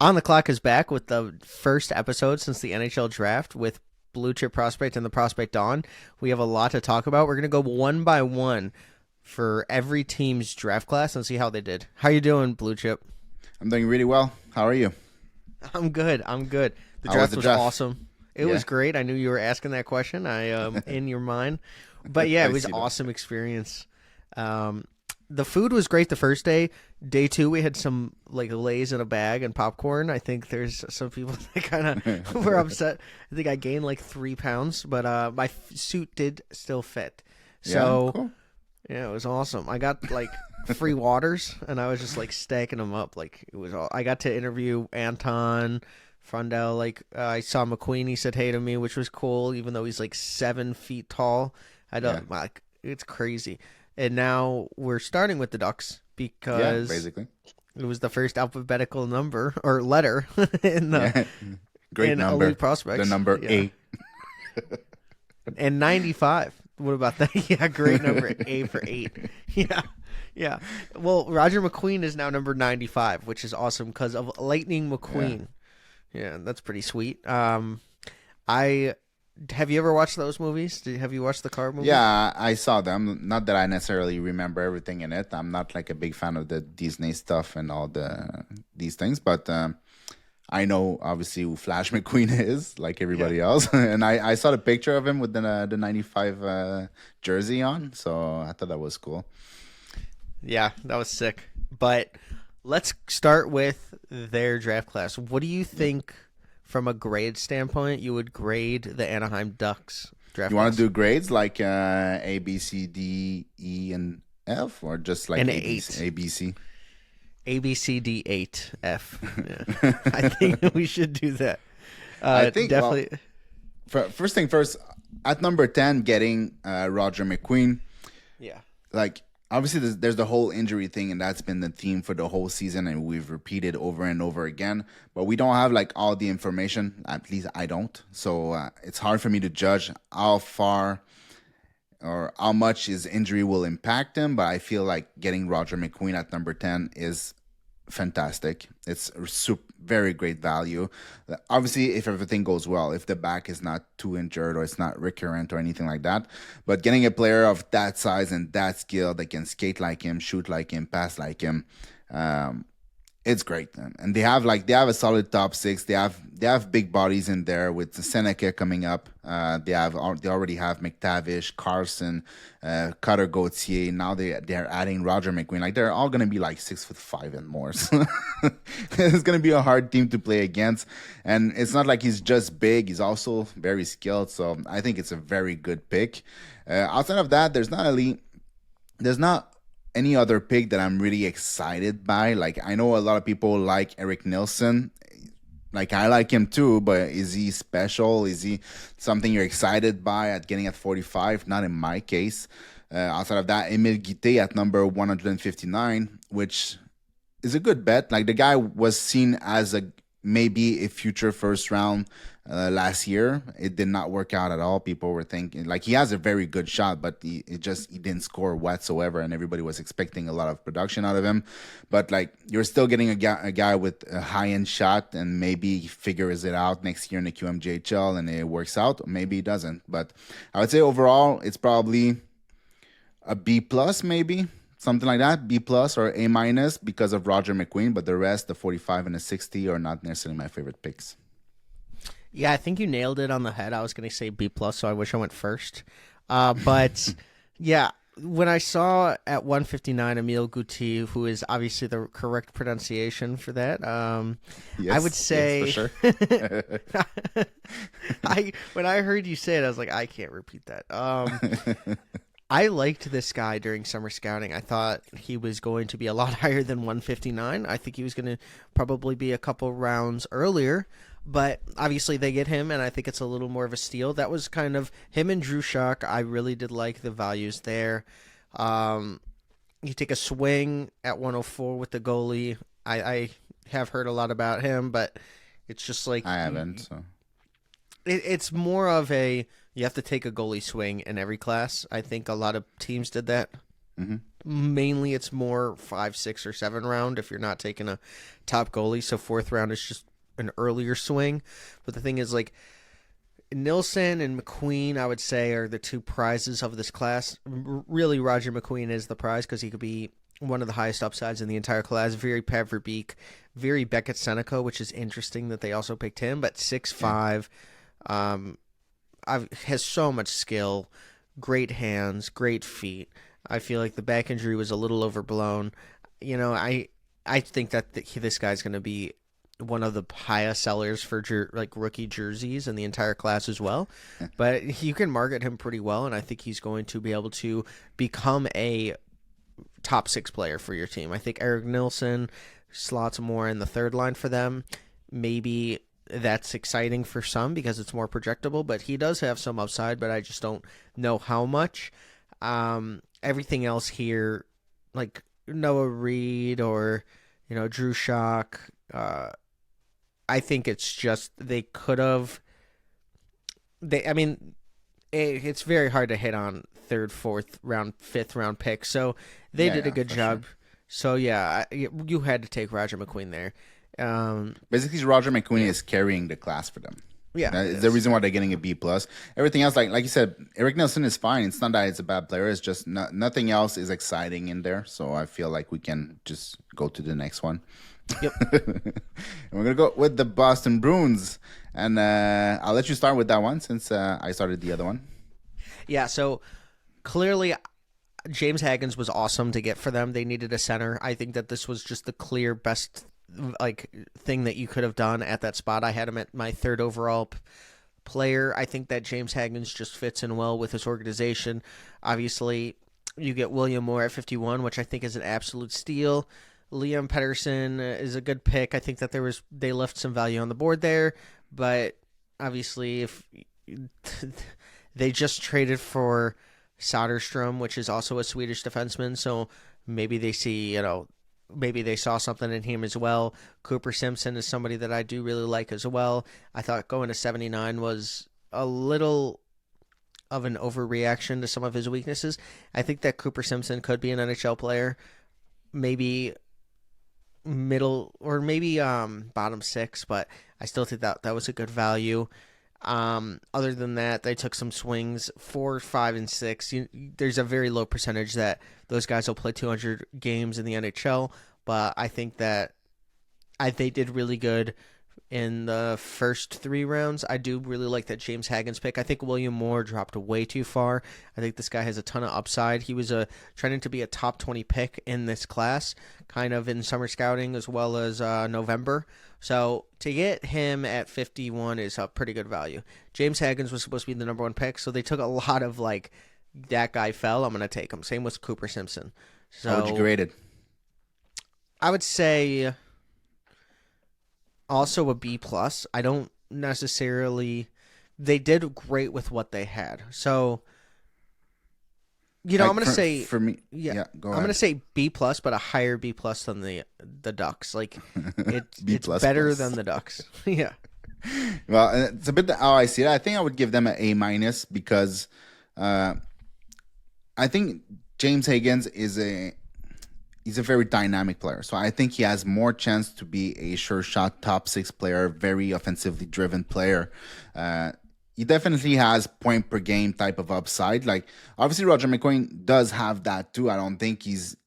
On the Clock is back with the first episode since the NHL draft with Blue Chip Prospect and the Prospect On. We have a lot to talk about. We're going to go one by one for every team's draft class and see how they did. How you doing, Blue Chip? I'm doing really well. How are you? I'm good. I'm good. The How was draft the was draft? awesome. It Yeah. was great. I knew you were asking that question. In your mind. But yeah, I it was see that. awesome experience. The food was great the first day. Day two, we had some like Lay's in a bag and popcorn. I think there's some people that kind of were upset. I think I gained like 3 pounds, but my suit did still fit. So Yeah, cool. yeah, it was awesome. I got like free waters, and I was just like stacking them up. Like it was all. I got to interview Anton Frundell. Like I saw McQueen. He said hey to me, which was cool, even though he's like 7 feet tall. I don't like it's crazy. And now we're starting with the Ducks Yeah, because basically. it was the first alphabetical number or letter in the Yeah. Great in number. Elite Prospects. The number Yeah. 8. And 95. What about that? Yeah, great number. A for 8. Yeah. Yeah. Well, Roger McQueen is now number 95, which is awesome because of Lightning McQueen. Yeah, that's pretty sweet. I have you ever watched those movies? Have you watched the car movie? Yeah, I saw them. Not that I necessarily remember everything in it. I'm not like a big fan of the Disney stuff and all these things, but I know obviously who Flash McQueen is, like everybody else. And I saw the picture of him with the 95 jersey on, so I thought that was cool. Yeah, that was sick. But let's start with their draft class. What do you think, from a grade standpoint, you would grade the Anaheim Ducks draft You class? want to do grades like A, B, C, D, E, and F, or just like An A, B, 8. A, B, C? A, B, C, D, 8, F. Yeah. I think we should do that. I think, Definitely. First thing first, at number 10, getting Roger McQueen. Yeah. Like, obviously, there's the whole injury thing, and that's been the theme for the whole season, and we've repeated over and over again. But we don't have, like, all the information. At least I don't. So it's hard for me to judge how far or how much his injury will impact him. But I feel like getting Roger McQueen at number 10 is fantastic. It's very great value. Obviously, if everything goes well, if the back is not too injured or it's not recurrent or anything like that. But getting a player of that size and that skill that can skate like him, shoot like him, pass like him, it's great. And they have a solid top 6. They have big bodies in there with Seneca coming up. They already have McTavish, Carson, Cutter Gauthier. Now they're adding Roger McQueen. Like, they're all gonna be like 6'5" and more. So it's gonna be a hard team to play against. And it's not like he's just big; he's also very skilled. So I think it's a very good pick. Outside of that, there's not any other pick that I'm really excited by. Like, I know a lot of people like Eric Nilsson. Like, I like him too, but is he special? Is he something you're excited by at getting at 45? Not in my case. Outside of that, Emile Guité at number 159, which is a good bet. Like, the guy was seen as maybe a future first round last year. It did not work out at all. People were thinking, like, he has a very good shot, but he didn't score whatsoever, and everybody was expecting a lot of production out of him. But, like, you're still getting a guy with a high-end shot, and maybe he figures it out next year in the QMJHL and it works out. Maybe it doesn't. But I would say overall, it's probably a B plus, maybe something like that, B plus or A minus because of Roger McQueen. But the rest, the 45 and the 60, are not necessarily my favorite picks. Yeah, I think you nailed it on the head. I was going to say B plus, so I wish I went first. But yeah, when I saw at 159 Emile Guité, who is obviously the correct pronunciation for that, Yes, I would say, yes, for sure. when I heard you say it, I was like, I can't repeat that. I liked this guy during summer scouting. I thought he was going to be a lot higher than 159. I think he was going to probably be a couple rounds earlier. But obviously they get him, and I think it's a little more of a steal. That was kind of him and Drew Shock. I really did like the values there. You take a swing at 104 with the goalie. I have heard a lot about him, but it's just like I haven't. So. It's more of a you have to take a goalie swing in every class. I think a lot of teams did that. Mm-hmm. mainly it's more 5, 6, or 7 round if you're not taking a top goalie. So fourth round is just an earlier swing. But the thing is, like, Nilsson and McQueen, I would say, are the two prizes of this class. Really, Roger McQueen is the prize because he could be one of the highest upsides in the entire class. Very Pat Verbeek, very Beckett Seneca, which is interesting that they also picked him. But 6'5", has so much skill, great hands, great feet. I feel like the back injury was a little overblown. I think that this guy's going to be one of the highest sellers for like rookie jerseys in the entire class as well. But you can market him pretty well, and I think he's going to be able to become a top 6 player for your team. I think Eric Nilsson slots more in the third line for them. Maybe that's exciting for some because it's more projectable, but he does have some upside, but I just don't know how much. Everything else here, like Noah Reed or Drew Schock, I think it's just they could have. It's very hard to hit on third, fourth round, fifth round picks, so they did a good job. Sure. So yeah, you had to take Roger McQueen there. Basically, Roger McQueen is carrying the class for them. Yeah, that's the reason why they're getting a B+. Everything else, like you said, Eric Nilsson is fine. It's not that it's a bad player. It's just nothing else is exciting in there. So I feel like we can just go to the next one. Yep. And we're gonna go with the Boston Bruins, and I'll let you start with that one since I started the other one. Yeah. So clearly, James Hagens was awesome to get for them. They needed a center. I think that this was just the clear best thing that you could have done at that spot. I had him at my third overall player. I think that James Hagens just fits in well with this organization. Obviously, you get William Moore at 51, which I think is an absolute steal. Liam Pettersson is a good pick. I think that they left some value on the board there, but obviously if they just traded for Soderstrom, which is also a Swedish defenseman, so maybe they see, maybe they saw something in him as well. Cooper Simpson is somebody that I do really like as well. I thought going to 79 was a little of an overreaction to some of his weaknesses. I think that Cooper Simpson could be an NHL player, maybe middle or maybe bottom 6, but I still think that was a good value. Other than that, they took some swings 4, 5, and 6. There's a very low percentage that those guys will play 200 games in the NHL, but I think that they did really good in the first 3 rounds. I do really like that James Hagens pick. I think William Moore dropped way too far. I think this guy has a ton of upside. He was trending to be a top 20 pick in this class, kind of in summer scouting as well as November. So to get him at 51 is a pretty good value. James Hagens was supposed to be the number 1 pick, so they took a lot of that guy fell, I'm going to take him. Same with Cooper Simpson. So how would you grade it? I would say also a B+. I don't necessarily. They did great with what they had. So, I'm going to say for me. Yeah, go ahead. I'm going to say B+, but a higher B+ than the Ducks. Like it's better than the Ducks. Yeah. Well, it's a bit how I see it. I think I would give them an A- because I think James Hagens he's a very dynamic player. So I think he has more chance to be a sure shot top 6 player, very offensively driven player. He definitely has point per game type of upside. Like obviously Roger McQueen does have that too. I don't think he's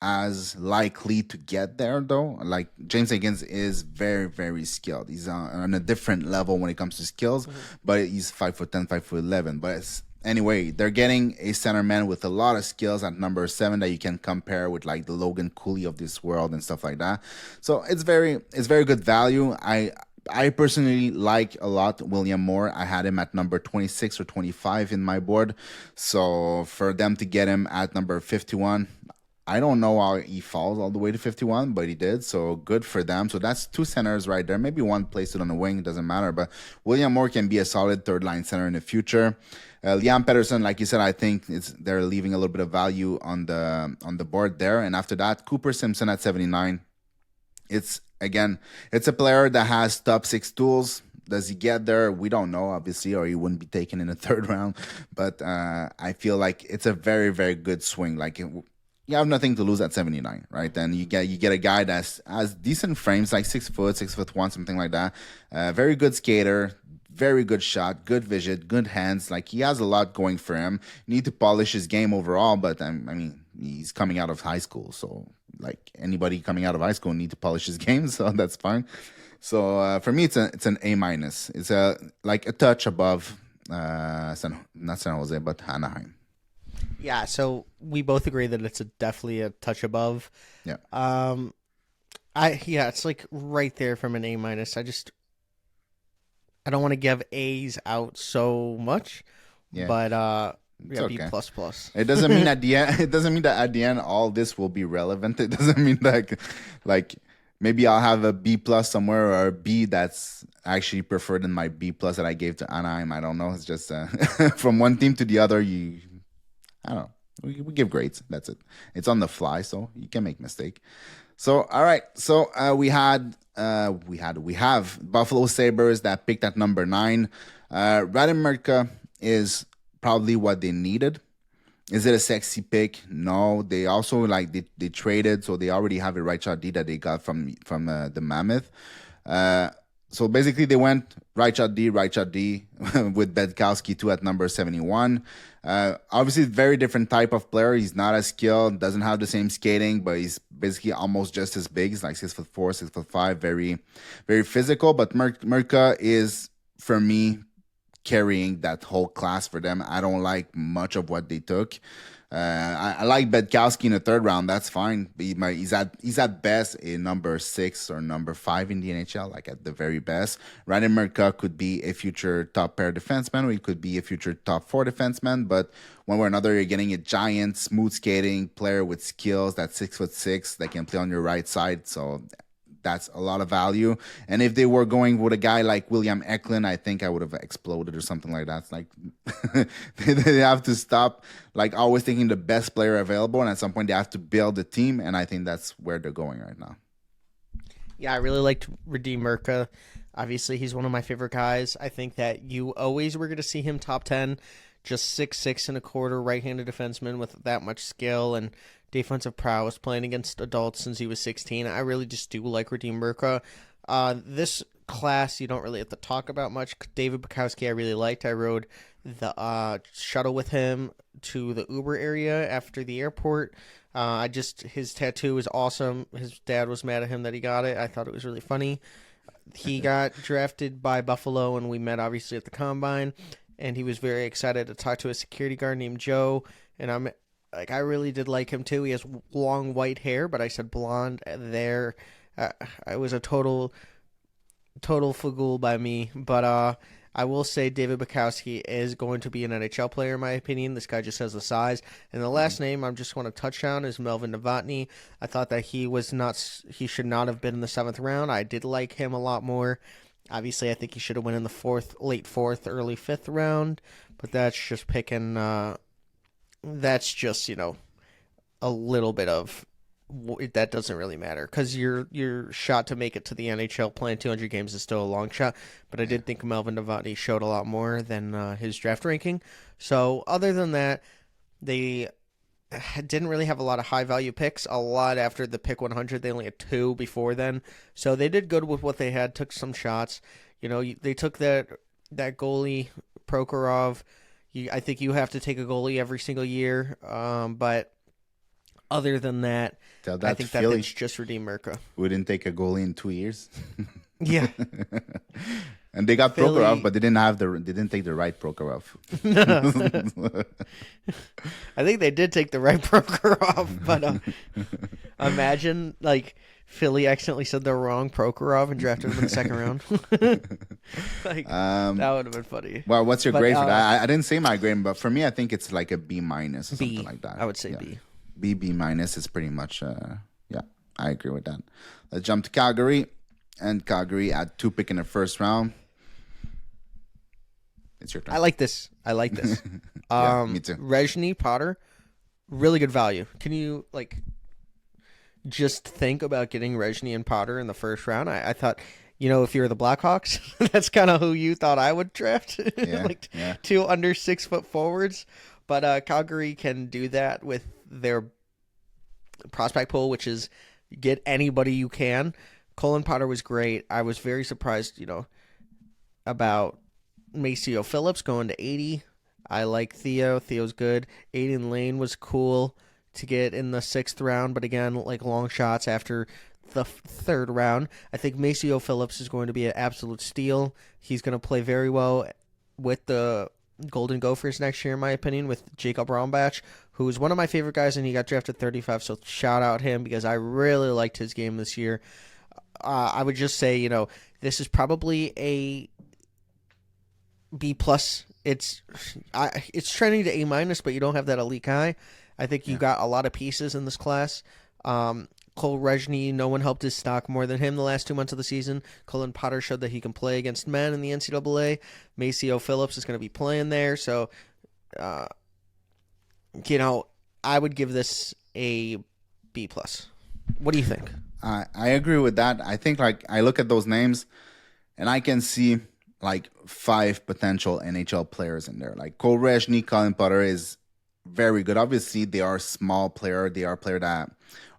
as likely to get there though. Like James Hagens is very, very skilled. He's on a different level when it comes to skills, but he's 5'10", 5'11". But anyway, they're getting a centerman with a lot of skills at number 7 that you can compare with like the Logan Cooley of this world and stuff like that. So it's very good value. I personally like a lot William Moore. I had him at number 26 or 25 in my board. So for them to get him at number 51, I don't know how he falls all the way to 51, but he did. So good for them. So that's 2 centers right there. Maybe one placed it on the wing. It doesn't matter. But William Moore can be a solid third line center in the future. Liam Pettersson, like you said, I think they're leaving a little bit of value on the board there. And after that, Cooper Simpson at 79. It's a player that has top 6 tools. Does he get there? We don't know, obviously, or he wouldn't be taken in the 3rd round. But I feel like it's a very, very good swing. Like, you have nothing to lose at 79, right? Then you get a guy that's has decent frames, like 6', 6'1", something like that. Very good skater, very good shot, good vision, good hands. Like he has a lot going for him. You need to polish his game overall, but I mean, he's coming out of high school, so like anybody coming out of high school need to polish his game, so that's fine. So for me, it's an A minus. It's like a touch above not San Jose, but Anaheim. Yeah, so we both agree that it's definitely a touch above. Yeah. It's like right there from an A minus. I don't want to give A's out so much, but okay. B plus plus. It doesn't mean at the end. It doesn't mean that at the end all this will be relevant. It doesn't mean that like maybe I'll have a B plus somewhere or a B that's actually preferred than my B plus that I gave to Anaheim. I don't know. It's just from one team to the other. I don't know. We give grades. That's it. It's on the fly, so you can make mistake. So all right. So we have Buffalo Sabres that picked at number 9. Radim Murka is probably what they needed. Is it a sexy pick? No. They also they traded, so they already have a right shot D that they got from the Mammoth. So basically, they went right shot D with Bedkowski too at number 71. Obviously, very different type of player. He's not as skilled, doesn't have the same skating, but he's basically almost just as big. He's like 6'4", 6'5", very, very physical. But Murka is, for me, carrying that whole class for them. I don't like much of what they took. I like Bedkowski in the 3rd round. That's fine. But he's at best a number 6 or number 5 in the NHL, like at the very best. Radim Murka could be a future top pair defenseman, or he could be a future top 4 defenseman. But one way or another, you're getting a giant, smooth skating player with skills that's 6'6" that can play on your right side. So that's a lot of value. And if they were going with a guy like William Eklund, I think I would have exploded or something like that. It's like they have to stop like always thinking the best player available, and at some point they have to build a team, and I think that's where they're going right now. Yeah, I really liked Radim Murka. Obviously, he's one of my favorite guys. I think that you always were going to see him top 10, just 6'6" and a quarter right-handed defenseman with that much skill and defensive prowess, playing against adults since he was 16. I really just do like Radim Murka. This class you don't really have to talk about much. David Bukowski I really liked. I rode the shuttle with him to the Uber area after the airport. His tattoo is awesome. His dad was mad at him that he got it. I thought it was really funny. He got drafted by Buffalo, and we met obviously at the Combine, and he was very excited to talk to a security guard named Joe, and I really did like him too. He has long white hair, but I said blonde there. I was a total fool by me. But I will say David Bukowski is going to be an NHL player in my opinion. This guy just has the size. And the last name I just want to touch on is Melvin Novotny. I thought that he should not have been in the 7th round. I did like him a lot more. Obviously, I think he should have went in the late 4th, early 5th round. But that's just picking. That's just, a little bit of that doesn't really matter because your shot to make it to the NHL playing 200 games is still a long shot. But I did think Melvin Novotny showed a lot more than his draft ranking. So other than that, they didn't really have a lot of high value picks. A lot after the pick 100, they only had 2 before then. So they did good with what they had. Took some shots. They took that goalie Prokhorov. I think you have to take a goalie every single year. But other than that, I think that's just Radim Murka. We didn't take a goalie in 2 years. Yeah. And they got Prokhorov, but they didn't take the right Prokhorov. I think they did take the right Prokhorov, but imagine like Philly accidentally said the wrong Prokhorov and drafted him in the 2nd round. That would have been funny. Well, what's your grade for that? I didn't say my grade, but for me, I think it's like a B minus or something like that. I would say B. B minus is pretty much. I agree with that. Let's jump to Calgary, and Calgary had 2 pick in the 1st round. It's your turn. I like this. Yeah, me too. Rezhny Potter, really good value. Can you just think about getting Rezhny and Potter in the 1st round? I thought, if you're the Blackhawks, that's kind of who you thought I would draft. Yeah. 2 under 6 foot forwards. But Calgary can do that with their prospect pool, which is get anybody you can. Colin Potter was great. I was very surprised, about Maceo Phillips going to 80. I like Theo. Theo's good. Aiden Lane was cool to get in the 6th round, but again, like long shots after the 3rd round. I think Maceo Phillips is going to be an absolute steal. He's going to play very well with the Golden Gophers next year, in my opinion, with Jacob Rombach, who is one of my favorite guys, and he got drafted 35, so shout out him because I really liked his game this year. I would just say, this is probably a B+. It's trending to A-, but you don't have that elite guy. I think you got a lot of pieces in this class. Cole Rezhny, no one helped his stock more than him the last 2 months of the season. Colin Potter showed that he can play against men in the NCAA. Maceo Phillips is going to be playing there. So, I would give this a B+. What do you think? I agree with that. I think I look at those names and I can see 5 potential NHL players in there. Like Cole Rezhny, Colin Potter is very good. Obviously, they are small player. They are player that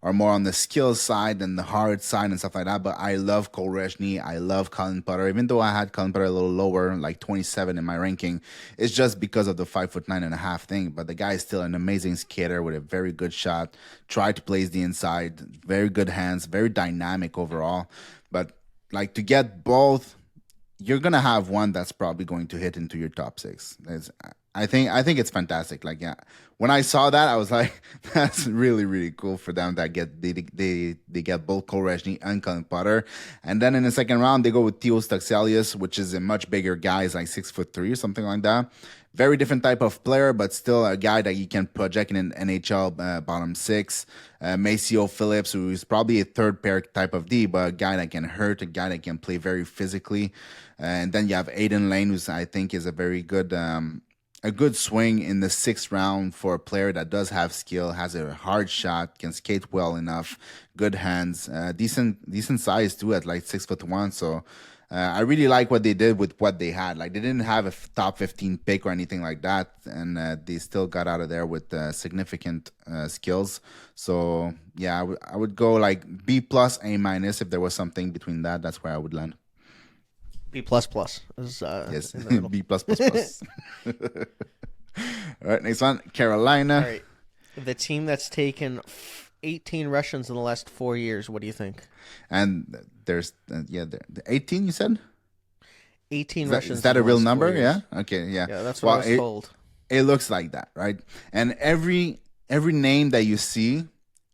are more on the skill side than the hard side and stuff like that. But I love Cole Rezhny. I love Colin Potter. Even though I had Colin Potter a little lower, like 27 in my ranking, it's just because of the 5'9.5" thing. But the guy is still an amazing skater with a very good shot. Tried to place the inside. Very good hands. Very dynamic overall. But to get both, you're gonna have one that's probably going to hit into your top 6. I think it's fantastic. When I saw that, I was like, that's really, really cool for them that they get both Cole Rezhny and Colin Potter. And then in the 2nd round, they go with Theo Staxelius, which is a much bigger guy, he's like 6'3" or something like that. Very different type of player, but still a guy that you can project in an NHL bottom 6. Maceo Phillips, who is probably a 3rd pair type of D, but a guy that can hurt, a guy that can play very physically. And then you have Aiden Lane, who I think is a very good a good swing in the 6th round for a player that does have skill, has a hard shot, can skate well enough, good hands, decent size too at 6'1". So I really like what they did with what they had. They didn't have a top 15 pick or anything like that, and they still got out of there with significant skills. So yeah, I would go B+, A- if there was something between that. That's where I would land. B++ is yes, B++. All right, next one, Carolina. All right, the team that's taken 18 Russians in the last 4 years. What do you think? And there's the 18 you said. 18 Russians. Is that a real number? Yeah. Okay. Yeah. Yeah, that's what I was told. It looks like that, right? And every name that you see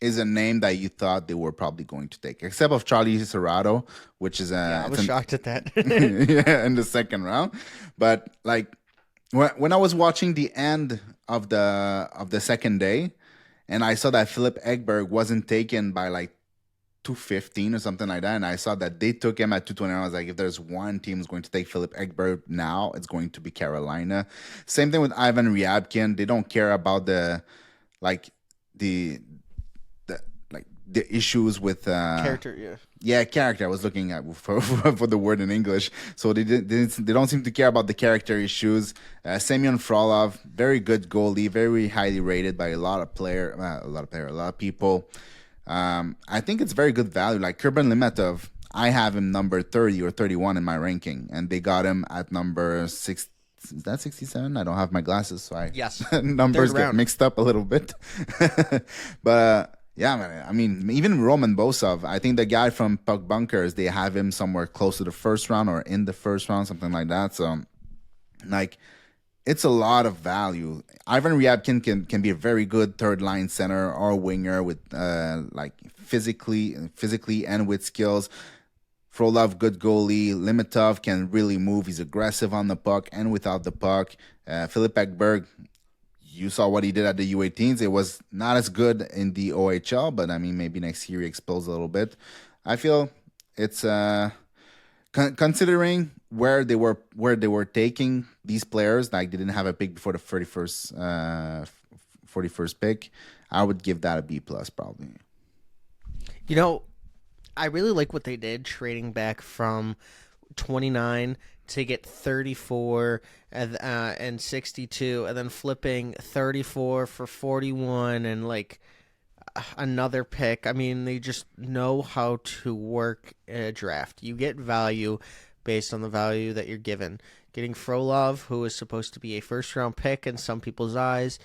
is a name that you thought they were probably going to take, except of Charlie Serrato, which is I was shocked at that. yeah, in the 2nd round. But when I was watching the end of the 2nd day, and I saw that Philip Ekberg wasn't taken by 215 or something like that, and I saw that they took him at 220. I was like, if there's one team who's going to take Philip Ekberg now, it's going to be Carolina. Same thing with Ivan Ryabkin. They don't care about the issues with character. Character. I was looking at for the word in English, so they don't seem to care about the character issues. Semyon Frolov, very good goalie, very highly rated by a lot of people. I think it's very good value. Like Kurban Limetov, I have him number 30 or 31 in my ranking, and they got him at number 6. Is that 67? I don't have my glasses, so yes, numbers get mixed up a little bit. But yeah, man. I mean, even Roman Bosov, I think the guy from Puck Bunkers, they have him somewhere close to the 1st round or in the 1st round, something like that. So, it's a lot of value. Ivan Ryabkin can be a very good 3rd line center or winger with physically and with skills. Frolov, good goalie. Limitov can really move. He's aggressive on the puck and without the puck. Philip Ekberg, you saw what he did at the U18s. It was not as good in the OHL, but I mean, maybe next year he explodes a little bit. I feel it's considering where they were taking these players, they didn't have a pick before the 41st pick. I would give that a B+ probably. I really like what they did trading back from 29 to get 34 and 62, and then flipping 34 for 41, and another pick. I mean, they just know how to work a draft. You get value based on the value that you're given. Getting Frolov, who is supposed to be a first-round pick in some people's eyes,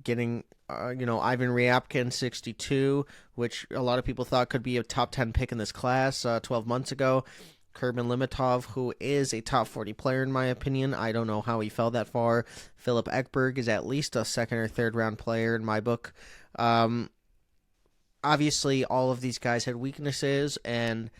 getting Ivan Ryabkin, 62, which a lot of people thought could be a top 10 pick in this class 12 months ago. Kurban Limitov, who is a top 40 player in my opinion. I don't know how he fell that far. Philip Ekberg is at least a second or third round player in my book. Obviously, all of these guys had weaknesses, and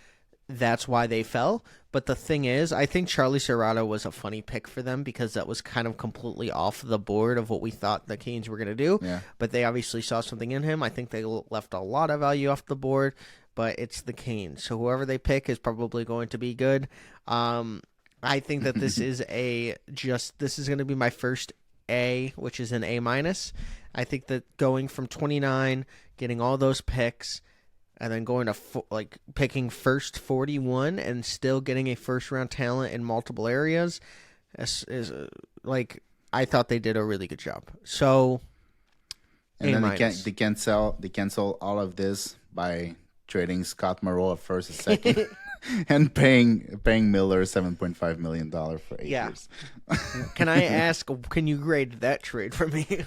that's why they fell. But the thing is, I think Charlie Serrato was a funny pick for them because that was kind of completely off the board of what we thought the Canes were going to do. Yeah. But they obviously saw something in him. I think they left a lot of value off the board, but it's the Canes. So whoever they pick is probably going to be good. I think that this is this is going to be my first A, which is an A-. I think that going from 29, getting all those picks, and then going to picking first 41 and still getting a first round talent in multiple areas is I thought they did a really good job. So, and then they can sell all of this by trading Scott Moreau at first and second, and paying Miller $7.5 million for 8 years. Can I ask? Can you grade that trade for me?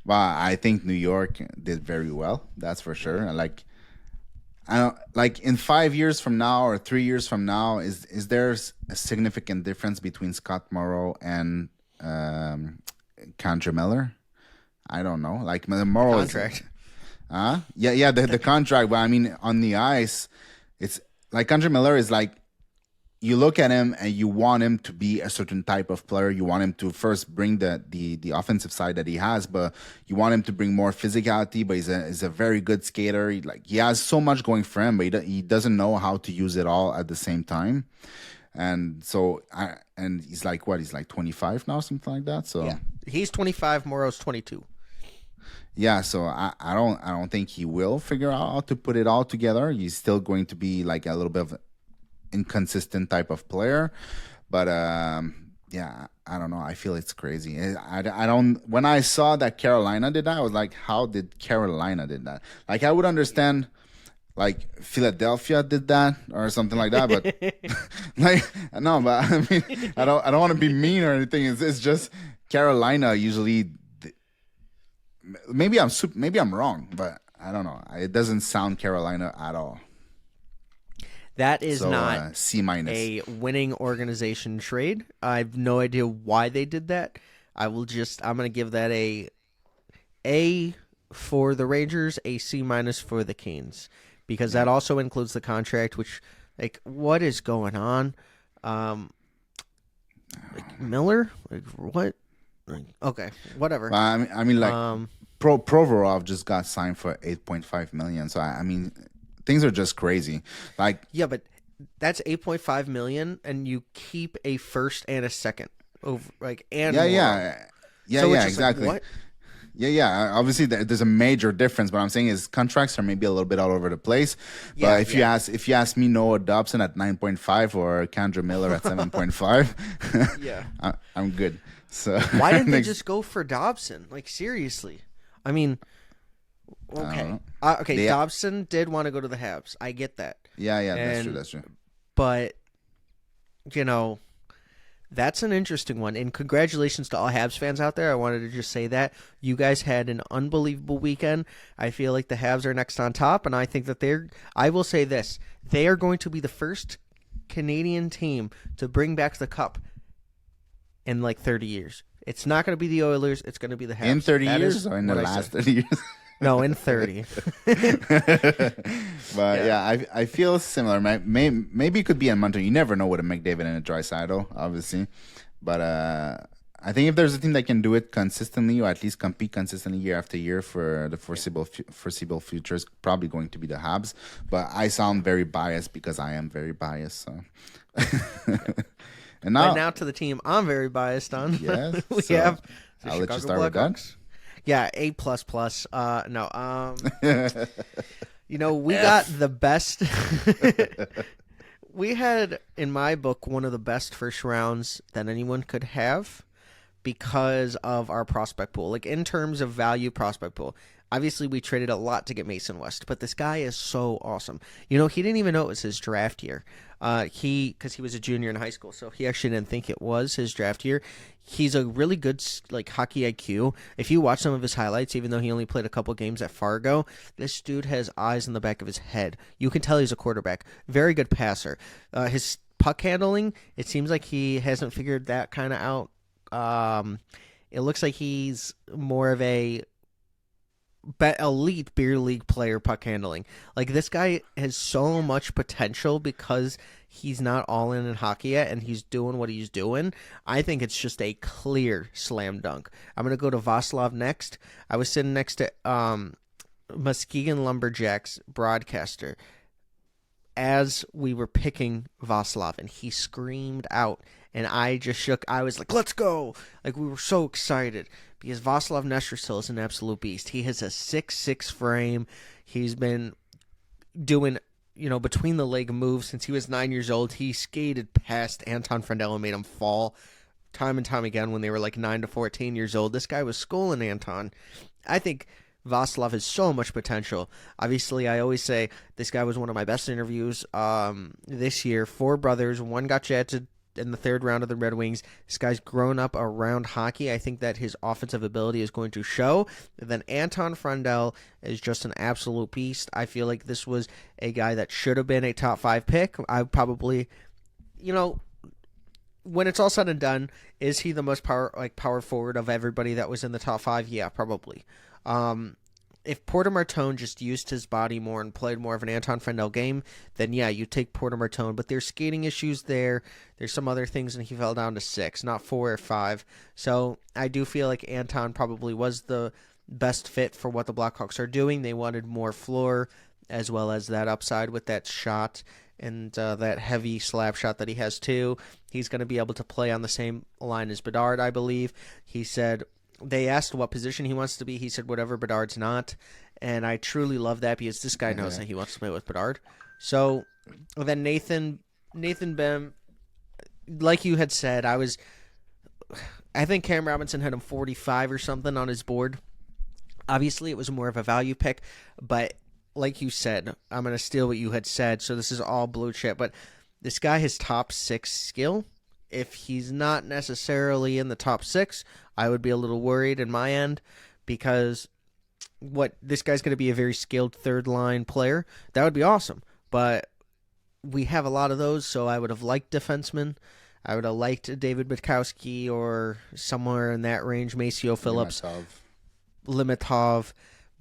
Well, I think New York did very well. That's for sure. In 5 years from now or 3 years from now, is there a significant difference between Scott Morrow and Kandra Miller? I don't know. Like the Morrow contract. The contract. But I mean, on the ice, it's like Kandra Miller is like, you look at him and you want him to be a certain type of player. You want him to first bring the offensive side that he has, but you want him to bring more physicality. But he's a very good skater. He has so much going for him, but he doesn't know how to use it all at the same time. And so, he's like what? He's like 25 now, something like that. So yeah, he's 25. Morrow's 22. Yeah, so I don't think he will figure out how to put it all together. He's still going to be like a little bit of inconsistent type of player, but I don't know. I feel it's crazy. I don't. When I saw that Carolina did that, I was like, how did Carolina did that? Like, I would understand, like Philadelphia did that or something like that, but no. But I mean, I don't want to be mean or anything. It's just Carolina usually. Maybe I'm wrong, but I don't know. It doesn't sound Carolina at all. That is not C-. a winning organization trade. I have no idea why they did that. I'm going to give that A for the Rangers, a C- for the Canes, because that also includes the contract, which, like, what is going on? Miller? Like, what? Okay, whatever. I mean, Provorov just got signed for $8.5 million. So I mean, things are just crazy. Like, yeah, but that's $8.5 million, and you keep a first and a second over, exactly. Like, what? Yeah. Obviously, there's a major difference. But I'm saying is contracts are maybe a little bit all over the place. But you ask me Noah Dobson at 9.5 or Kandra Miller at 7.5, yeah, I'm good. So why didn't they just go for Dobson? Like, seriously. I mean, okay. Dobson did want to go to the Habs. I get that. Yeah, that's true. But, that's an interesting one. And congratulations to all Habs fans out there. I wanted to just say that. You guys had an unbelievable weekend. I feel like the Habs are next on top, and I think that I will say this, they are going to be the first Canadian team to bring back the cup in like 30 years. It's not going to be the Oilers. It's going to be the Habs. In 30 years or in the last 30 years? No, in 30. But I feel similar. Maybe it could be in Montreal. You never know with a McDavid and a Draisaitl, obviously. But I think if there's a team that can do it consistently, or at least compete consistently year after year for the foreseeable future, is probably going to be the Habs. But I sound very biased because I am very biased. So. And now to the team I'm very biased on. Yes. we have the I'll let you Chicago start with Blackhawks. Yeah, A++. No. We got the best. We had, in my book, one of the best first rounds that anyone could have because of our prospect pool. Like, in terms of value prospect pool, Obviously, we traded a lot to get Mason West, but this guy is so awesome. You know, he didn't even know it was his draft year. Because he was a junior in high school, so he actually didn't think it was his draft year. He's a really good like hockey IQ. If you watch some of his highlights, even though he only played a couple games at Fargo, this dude has eyes in the back of his head. You can tell he's a quarterback. Very good passer. His puck handling, it seems like he hasn't figured that kind of out. It looks like he's more of a elite beer league player puck handling. Like, this guy has so much potential because he's not all in hockey yet and he's doing what he's doing. I think it's just a clear slam dunk. I'm going to go to Vaslav next. I was sitting next to Muskegon Lumberjacks broadcaster as we were picking Vaslav, and he screamed out, and I just shook. I was like, let's go. Like, we were so excited because Vaslav Nestrasil is an absolute beast. He has a 6'6" frame. He's been doing, between the leg moves since he was 9 years old. He skated past Anton Frandell and made him fall time and time again when they were like 9 to 14 years old. This guy was schooling Anton. I think Vaslav has so much potential. Obviously, I always say this guy was one of my best interviews this year. 4 brothers. One got drafted in the 3rd round of the Red Wings. This guy's grown up around hockey. I think that his offensive ability is going to show. And then Anton Frandell is just an absolute beast. I feel like this was a guy that should have been a top 5 pick. I probably, when it's all said and done, is he the most power forward of everybody that was in the top 5? Yeah, probably. If Porter Martone just used his body more and played more of an Anton Frandell game, then yeah, you take Porter Martone. But there's skating issues there. There's some other things, and he fell down to 6, not 4 or 5. So I do feel like Anton probably was the best fit for what the Blackhawks are doing. They wanted more floor as well as that upside with that shot and that heavy slap shot that he has too. He's going to be able to play on the same line as Bedard, I believe. He said... They asked what position he wants to be. He said whatever Bedard's not. And I truly love that because this guy knows that he wants to play with Bedard. So then Nathan Bem, like you had said, I think Cam Robinson had him 45 or something on his board. Obviously, it was more of a value pick. But like you said, I'm going to steal what you had said. So this is all blue chip. But this guy has top 6 skill. If he's not necessarily in the top 6, I would be a little worried in my end because this guy's going to be a very skilled 3rd-line player. That would be awesome, but we have a lot of those, so I would have liked defensemen. I would have liked David Bitkowski or somewhere in that range, Maceo Phillips, Limitov,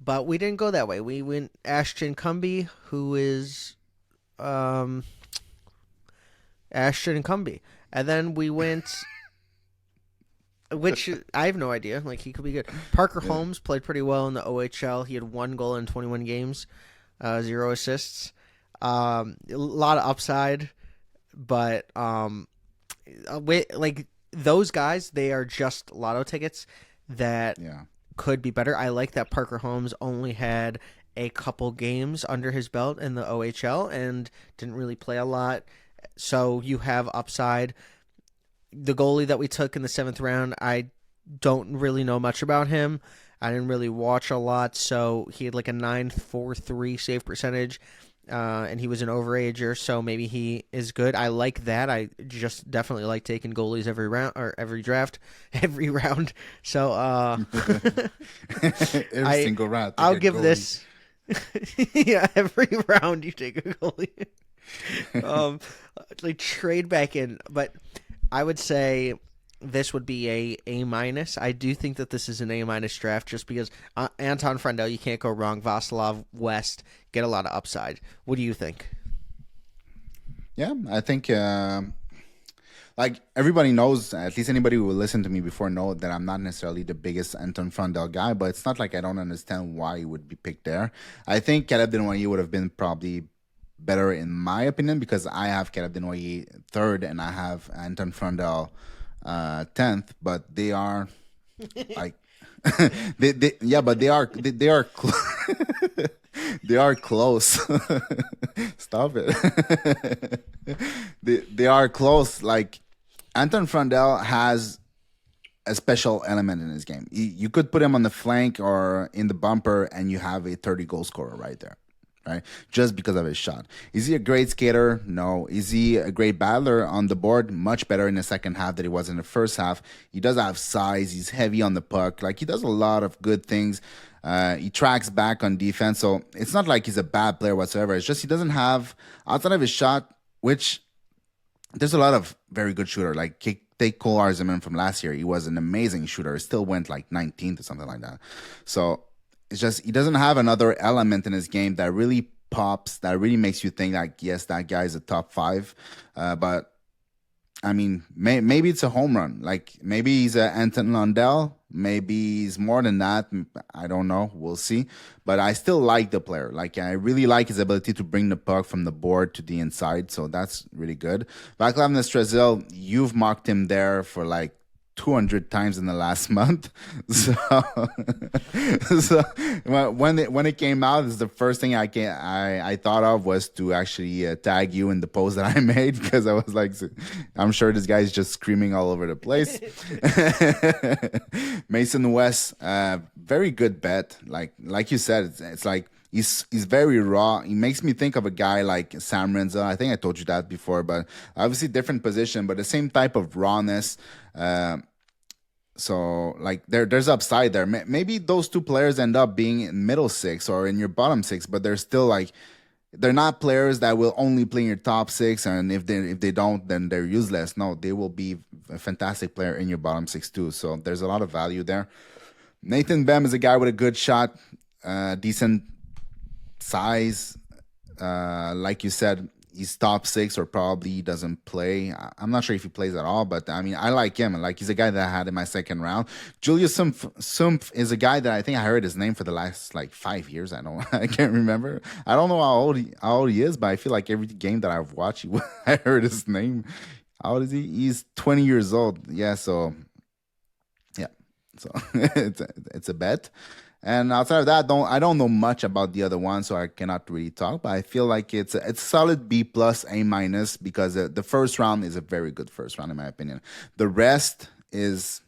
but we didn't go that way. We went Ashton Cumby, who is Ashton Cumby. And then we went, which I have no idea. Like, he could be good. Parker Holmes played pretty well in the OHL. He had 1 goal in 21 games, 0 assists. A lot of upside, but those guys, they are just lotto tickets that could be better. I like that Parker Holmes only had a couple games under his belt in the OHL and didn't really play a lot. So you have upside. The goalie that we took in the 7th round, I don't really know much about him. I didn't really watch a lot, so he had like a 9.43 save percentage, and he was an overager, so maybe he is good. I like that. I just definitely like taking goalies every round or every draft, every round. So every single round. I'll give this. Yeah, every round you take a goalie. Like trade back in, but I would say this would be a minus. I do think that this is an A- draft just because Anton Frandell, you can't go wrong. Vaslav West get a lot of upside. What do you think? Yeah, I think like everybody knows, at least anybody who will listen to me before know that I'm not necessarily the biggest Anton Frandell guy, but it's not like I don't understand why he would be picked there. I think Caleb Denoyer would have been probably better in my opinion because I have Caleb Denoyer 3rd and I have Anton Frandell 10th, but they are like they are close. Stop it. they are close. Like Anton Frandell has a special element in his game. You could put him on the flank or in the bumper, and you have a 30-goal scorer right there, right? Just because of his shot. Is he a great skater? No. Is he a great battler on the board? Much better in the second half than he was in the first half. He does have size. He's heavy on the puck. Like, he does a lot of good things. He tracks back on defense. So it's not like he's a bad player whatsoever. It's just he doesn't have, outside of his shot, which there's a lot of very good shooter. Like, take Cole Arzeman from last year. He was an amazing shooter. He still went like 19th or something like that. So it's just he doesn't have another element in his game that really pops, that really makes you think like, yes, that guy is a top 5. But I mean, maybe it's a home run. Like, maybe he's a Anton Lundell. Maybe he's more than that. I don't know. We'll see. But I still like the player. Like, I really like his ability to bring the puck from the board to the inside. So that's really good. Vaclav Nestrasil, you've mocked him there for like 200 times in the last month. So, so when it came out, is the first thing I thought of was to actually tag you in the post that I made, because I was like, I'm sure this guy's just screaming all over the place. Mason West, very good bet. Like you said, it's like he's very raw. He makes me think of a guy like Sam Renza. I think I told you that before, but obviously different position, but the same type of rawness. So like there's upside there. Maybe those two players end up being in middle 6 or in your bottom 6, but they're still like, they're not players that will only play in your top 6, and if they don't, then they're useless. No, they will be a fantastic player in your bottom 6 too. So there's a lot of value there. Nathan Bem is a guy with a good shot, decent size. Like you said, he's top 6 or probably doesn't play. I'm not sure if he plays at all, but I mean, I like him. Like, he's a guy that I had in my second round. Julius Sumpf is a guy that I think I heard his name for the last like 5 years. I can't remember. I don't know how old he is, but I feel like every game that I've watched, I heard his name. How old is he? He's 20 years old. Yeah, so yeah, so it's a bet. And outside of that, I don't know much about the other one, so I cannot really talk. But I feel like it's solid B plus A minus, because the first round is a very good first round in my opinion. The rest is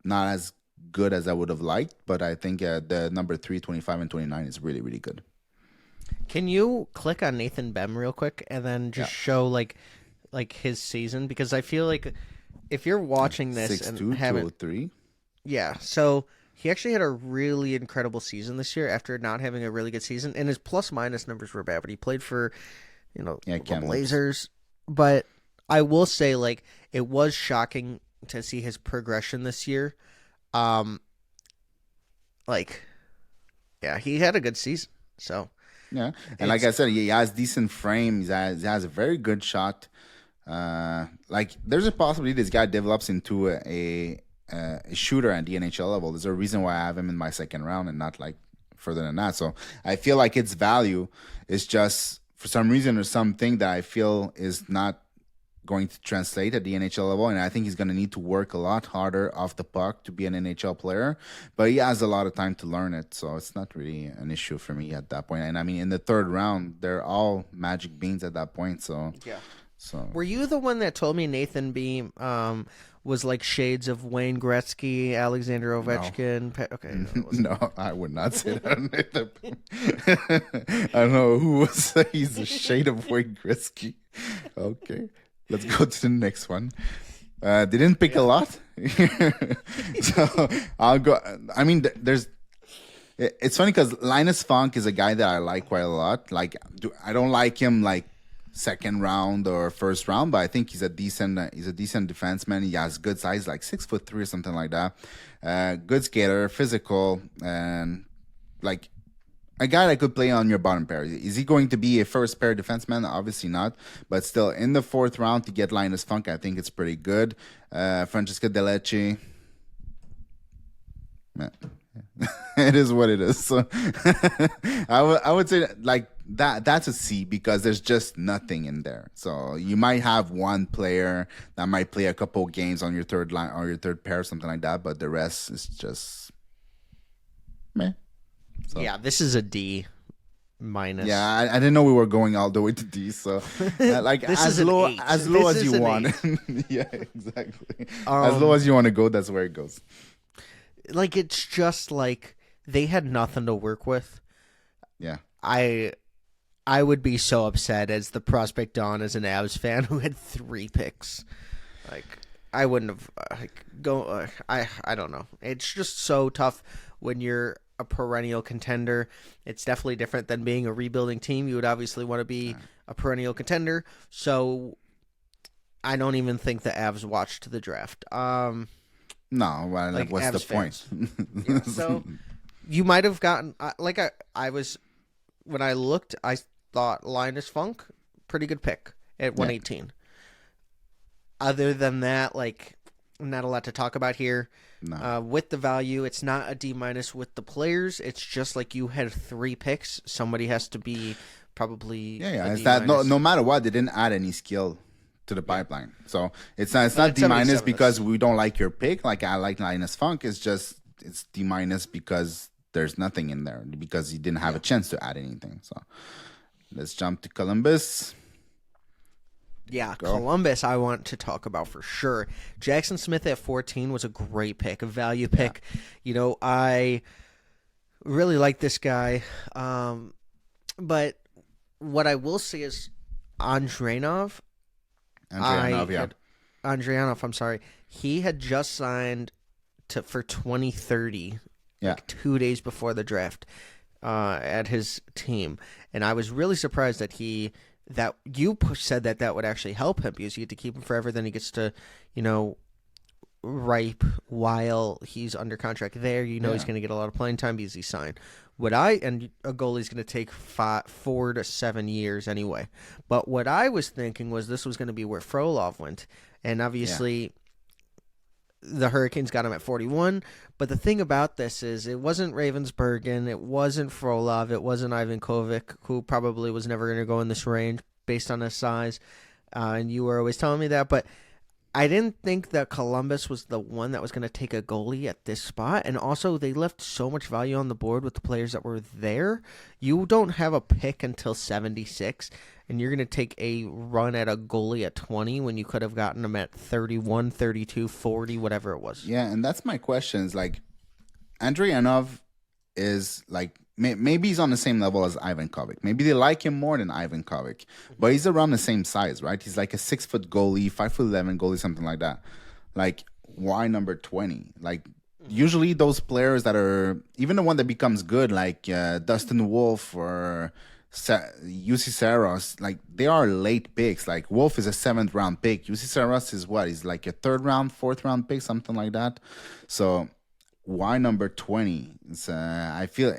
not as good as I would have liked, but I think the number 3, 25, and 29 is really, really good. Can you click on Nathan Bem real quick and then just show like his season? Because I feel like if you're watching this 6'2", and haven't, 203. yeah, so he actually had a really incredible season this year after not having a really good season, and his plus minus numbers were bad. But he played for, the Blazers. But I will say, like, it was shocking to see his progression this year. He had a good season. So yeah, and like I said, he has decent frame. He has a very good shot. There's a possibility this guy develops into a shooter at the NHL level. There's a reason why I have him in my second round and not like further than that. So I feel like its value is just, for some reason or something that I feel is not going to translate at the NHL level, and I think he's going to need to work a lot harder off the puck to be an NHL player, but he has a lot of time to learn it, so it's not really an issue for me at that point. And I mean, in the third round, they're all magic beans at that point, so yeah. So were you the one that told me Nathan Beam was like shades of Wayne Gretzky, Alexander Ovechkin? No, no, I would not say that. I don't know who would say he's a shade of Wayne Gretzky. Okay, let's go to the next one. They didn't pick a lot, so I'll go. I mean, it's funny because Linus Funk is a guy that I like quite a lot. Like, I don't like him like second round or first round, but I think he's a decent defenseman. He has good size, like 6'3" or something like that. Good skater, physical, and like a guy that could play on your bottom pair. Is he going to be a first pair defenseman? Obviously not, but still in the fourth round to get Linus Funk, I think it's pretty good. Francesca Delecci. It is what it is. So I would say like that's a C, because there's just nothing in there. So you might have one player that might play a couple games on your third line or your third pair, something like that, but the rest is just meh. So. Yeah, this is a D. minus. Yeah, I didn't know we were going all the way to D. So, like This is as an low 8. as low This as is you an want. 8. Yeah, exactly. As low as you want to go, that's where it goes. Like, it's just like they had nothing to work with. Yeah. I would be so upset as the prospect Don as an Avs fan who had 3 picks. Like, I wouldn't have I don't know. It's just so tough when you're a perennial contender. It's definitely different than being a rebuilding team. You would obviously want to be a perennial contender. So I don't even think the Avs watched the draft. No, well, Like what's the Avs point? Yeah, so you might have gotten I was when I looked, I thought Linus Funk, pretty good pick at 118. Other than that, like, not a lot to talk about here. No. With the value, it's not a D- with the players. It's just like you had 3 picks. Somebody has to be probably Yeah. a It's D-. that no matter what, they didn't add any skill to the pipeline. So it's not But D minus 77 because is- we don't like your pick. Like I like Linus Funk. It's D minus because there's nothing in there because you didn't have a chance to add anything. So let's jump to Columbus. Yeah, Columbus I want to talk about for sure. Jackson Smith at 14 was a great pick, a value pick. You know, I really like this guy. But what I will say is Andreanov, I'm sorry. He had just signed for 2030, like 2 days before the draft, at his team, and I was really surprised that you said that would actually help him because you get to keep him forever. Then he gets to, ripe while he's under contract there. He's going to get a lot of playing time because he's signed. And a goalie's going to take 4 to 7 years anyway. But what I was thinking was this was going to be where Frolov went. And obviously the Hurricanes got him at 41. But the thing about this is it wasn't Ravensbergen, it wasn't Frolov, it wasn't Ivan Kovic, who probably was never going to go in this range based on his size. And you were always telling me that. But I didn't think that Columbus was the one that was going to take a goalie at this spot. And also, they left so much value on the board with the players that were there. You don't have a pick until 76, and you're going to take a run at a goalie at 20 when you could have gotten him at 31, 32, 40, whatever it was. Yeah, and that's my question. Is like, Andreanov is like, maybe he's on the same level as Ivan Kovic. Maybe they like him more than Ivan Kovic, but he's around the same size, right? He's like a 6-foot goalie, 5'11" goalie, something like that. Like, why number 20? Like, usually those players that are, even the one that becomes good, like Dustin Wolf or UC Saros, like, they are late picks. Like, Wolf is a 7th round pick. UC Saros is what? He's like a 3rd round, 4th round pick, something like that. So why number 20? I feel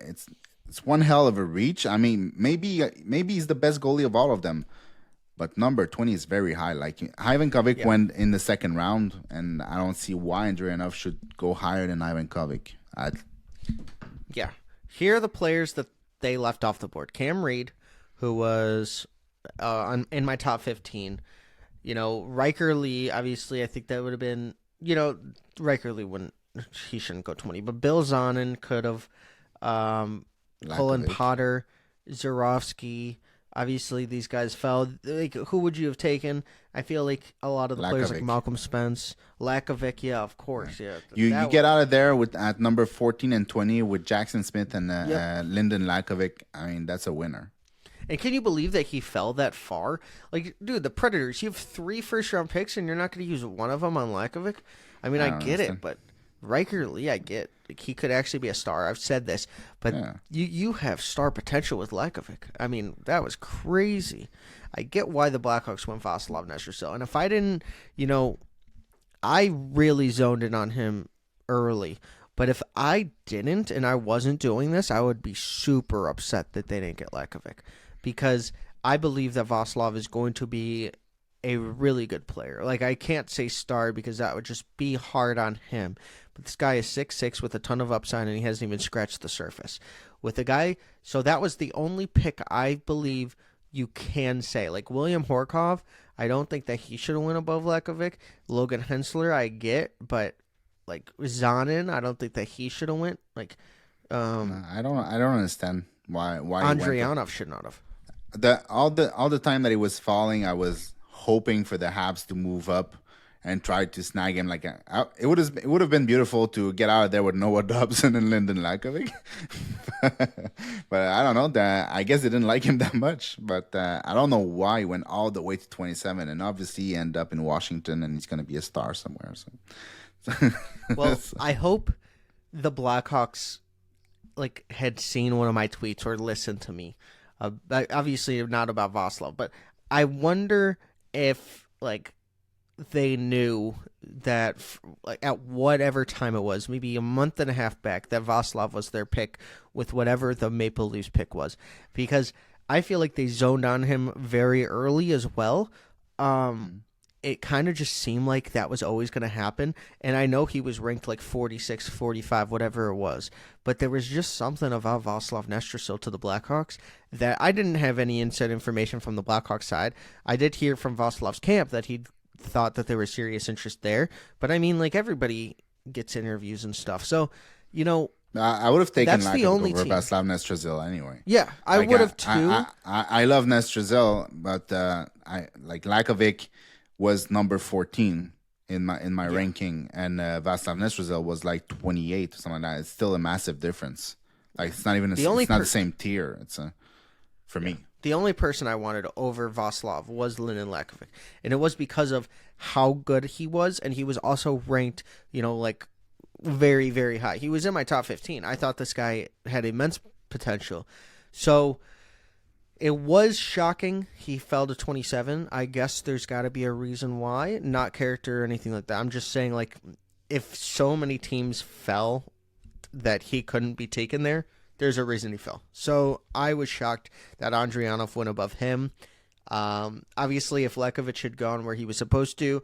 it's one hell of a reach. I mean, maybe he's the best goalie of all of them, but number 20 is very high. Like, Ivan Kovic went in the 2nd round, and I don't see why Andreanov should go higher than Ivan Kovic. Yeah. Here are the players that they left off the board. Cam Reed, who was in my top 15. Riker Lee, obviously, I think that would have been, Riker Lee he shouldn't go 20, but Bill Zonin could have. Colin Potter, Zurovsky. Obviously, these guys fell. Like, who would you have taken? I feel like a lot of the players, like Malcolm Spence, Lakovic. Yeah, of course. Yeah, you get out of there at number 14 and 20 with Jackson Smith and Lyndon Lakovic. I mean, that's a winner. And can you believe that he fell that far? Like, dude, the Predators. You have 3 first-round picks, and you're not going to use one of them on Lakovic. I mean, I get it, but Riker Lee, I get. Like, he could actually be a star. I've said this, but you have star potential with Lakovic. I mean, that was crazy. I get why the Blackhawks went Vasilov Nestersil. And if I didn't, I really zoned in on him early. But if I didn't and I wasn't doing this, I would be super upset that they didn't get Lakovic. Because I believe that Vasilov is going to be a really good player. Like, I can't say star because that would just be hard on him. But this guy is 6'6" with a ton of upside, and he hasn't even scratched the surface. With a guy, so that was the only pick I believe you can say. Like, William Horkov, I don't think that he should have went above Lakovic. Logan Hensler, I get, but like Zonin, I don't think that he should have went. Like, I don't understand Why he went there. Andrianov should not have. All the time that he was falling, I was hoping for the Habs to move up and try to snag him. It would have been beautiful to get out of there with Noah Dobson and Lyndon Lakovic. But I don't know. I guess they didn't like him that much. But I don't know why he went all the way to 27. And obviously he ended up in Washington and he's going to be a star somewhere. So. Well, I hope the Blackhawks had seen one of my tweets or listened to me. Obviously not about Vaslov, but I wonder if they knew that at whatever time it was, maybe a month and a half back, that Vaslov was their pick with whatever the Maple Leafs pick was, because I feel like they zoned on him very early as well. It kind of just seemed like that was always going to happen. And I know he was ranked 46, 45, whatever it was. But there was just something about Vaslav Nestrasil to the Blackhawks that I didn't have any inside information from the Blackhawks side. I did hear from Vaslav's camp that he thought that there was serious interest there. But I mean, everybody gets interviews and stuff. So, I would have taken that's the only over team. Vaslav Nestrasil anyway. Yeah, I would have too. I love Nestrasil, but Lakovic was number 14 in my ranking, and Vaslav Nestrasil was 28 or something like that. It's still a massive difference. It's not even it's not the same tier. It's for me. The only person I wanted over Vaslav was Lyndon Lakovic, and it was because of how good he was, and he was also ranked, very, very high. He was in my top 15. I thought this guy had immense potential. So it was shocking he fell to 27. I guess there's got to be a reason why, not character or anything like that. I'm just saying, if so many teams fell that he couldn't be taken there, there's a reason he fell. So I was shocked that Andrianov went above him. Obviously, if Lekovic had gone where he was supposed to,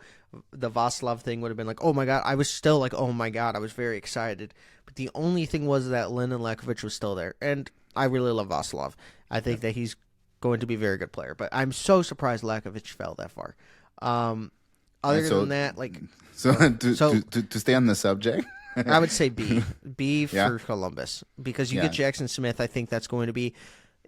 the Vaslav thing would have been oh my God. I was still oh my God. I was very excited. But the only thing was that Lyndon Lakovic was still there. And I really love Vaslav. I think that he's going to be a very good player. But I'm so surprised Lakovic fell that far. Than that, to stay on the subject, I would say B. B for Columbus. Because you get Jackson Smith, I think that's going to be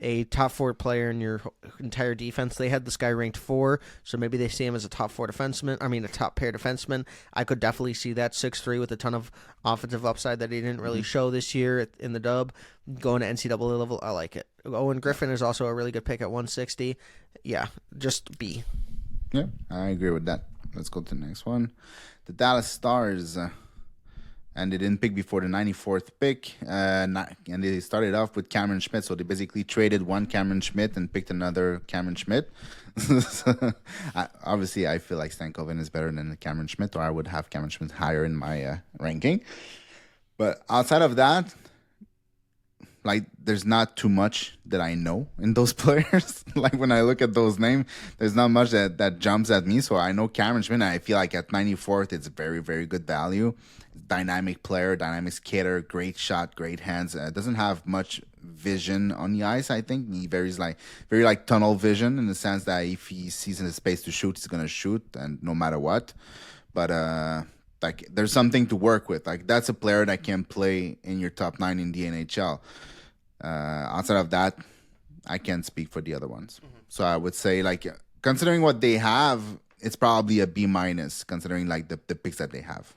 a top 4 player in your entire defense. They had this guy ranked 4, so maybe they see him as a top 4 defenseman. I mean, a top pair defenseman. I could definitely see that 6'3" with a ton of offensive upside that he didn't really show this year in the dub. Going to NCAA level, I like it. Owen Griffin is also a really good pick at 160. Yeah, just B. Yeah, I agree with that. Let's go to the next one. The Dallas Stars. And they didn't pick before the 94th pick. And they started off with Cameron Schmidt. So they basically traded one Cameron Schmidt and picked another Cameron Schmidt. Obviously, I feel like Stankoven is better than Cameron Schmidt, or I would have Cameron Schmidt higher in my ranking. But outside of that, there's not too much that I know in those players. When I look at those names, there's not much that jumps at me. So I know Cameron Schmidt, and I feel like at 94th, it's very, very good value. Dynamic player, dynamic skater, great shot, great hands. Doesn't have much vision on the ice, I think. He varies very tunnel vision in the sense that if he sees in the space to shoot, he's going to shoot, and no matter what. But there's something to work with. That's a player that can play in your top 9 in the NHL. Outside of that, I can't speak for the other ones. Mm-hmm. So I would say, considering what they have, it's probably a B-, considering the picks that they have.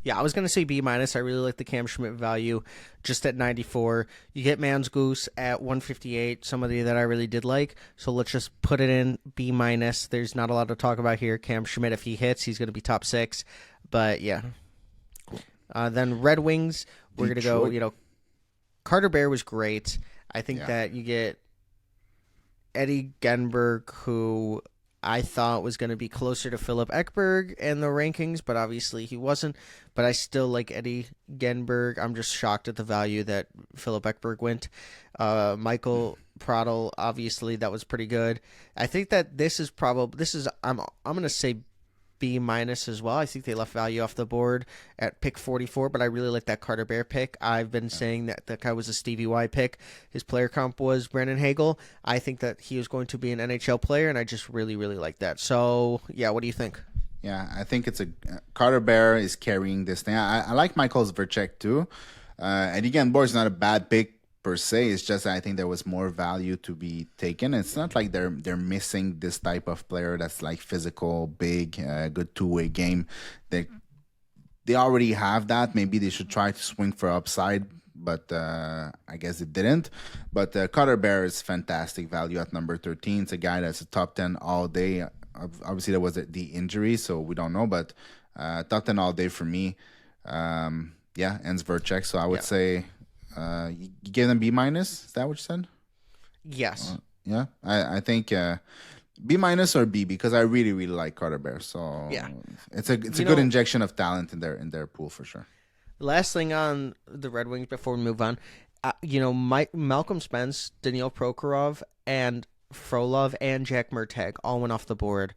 Yeah, I was going to say B-. I really like the Cam Schmidt value just at 94. You get Mans Goose at 158, somebody that I really did like. So let's just put it in B-. There's not a lot to talk about here. Cam Schmidt, if he hits, he's going to be top 6. But yeah. Cool. Then Red Wings, we're going to go, Carter Bear was great. I think that you get Eddie Genberg, who I thought was going to be closer to Philip Ekberg in the rankings, but obviously he wasn't. But I still like Eddie Genberg. I'm just shocked at the value that Philip Ekberg went. Michael Pradl, obviously that was pretty good. I think that I'm going to say B- as well. I think they left value off the board at pick 44, but I really like that Carter Bear pick. I've been saying that guy was a Stevie Y pick. His player comp was Brandon Hagel. I think that he is going to be an NHL player, and I just really, really like that. So, yeah, what do you think? Yeah, I think it's Carter Bear is carrying this thing. I like Michael Zverchek too. And again, Boris is not a bad pick per se. It's just I think there was more value to be taken. It's not like they're missing this type of player that's like physical, big, good two-way game. They already have that. Maybe they should try to swing for upside, but I guess it didn't. But Cutter Bear is fantastic value at number 13. It's a guy that's a top 10 all day. Obviously, there was the injury, so we don't know, but top 10 all day for me. Ends Vercheck. So I would say you gave them B minus. Is that what you said? Yes. Yeah, I think B minus or B because I really really like Carter Bear. So yeah, it's a good injection of talent in their pool for sure. Last thing on the Red Wings before we move on, Malcolm Spence, Daniil Prokhorov, and Frolov and Jack Murtagh all went off the board,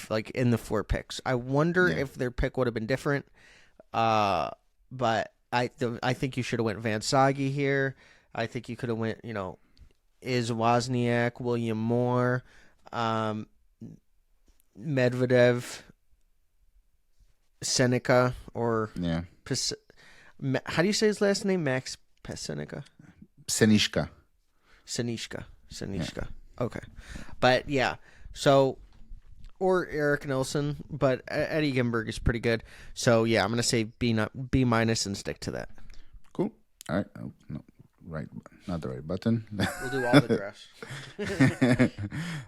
like in the 4 picks. I wonder if their pick would have been different. But I think you should have went Van Sage here. I think you could have went, Iz Wozniak, William Moore, Medvedev, Seneca, or how do you say his last name? Max Pesenica? Senishka. Yeah. Okay. But yeah, so or Eric Nilsson, but Eddie Gimberg is pretty good. So yeah, I'm gonna say B minus and stick to that. Cool. All right. Oh, no, right, not the right button. We'll do all the drafts.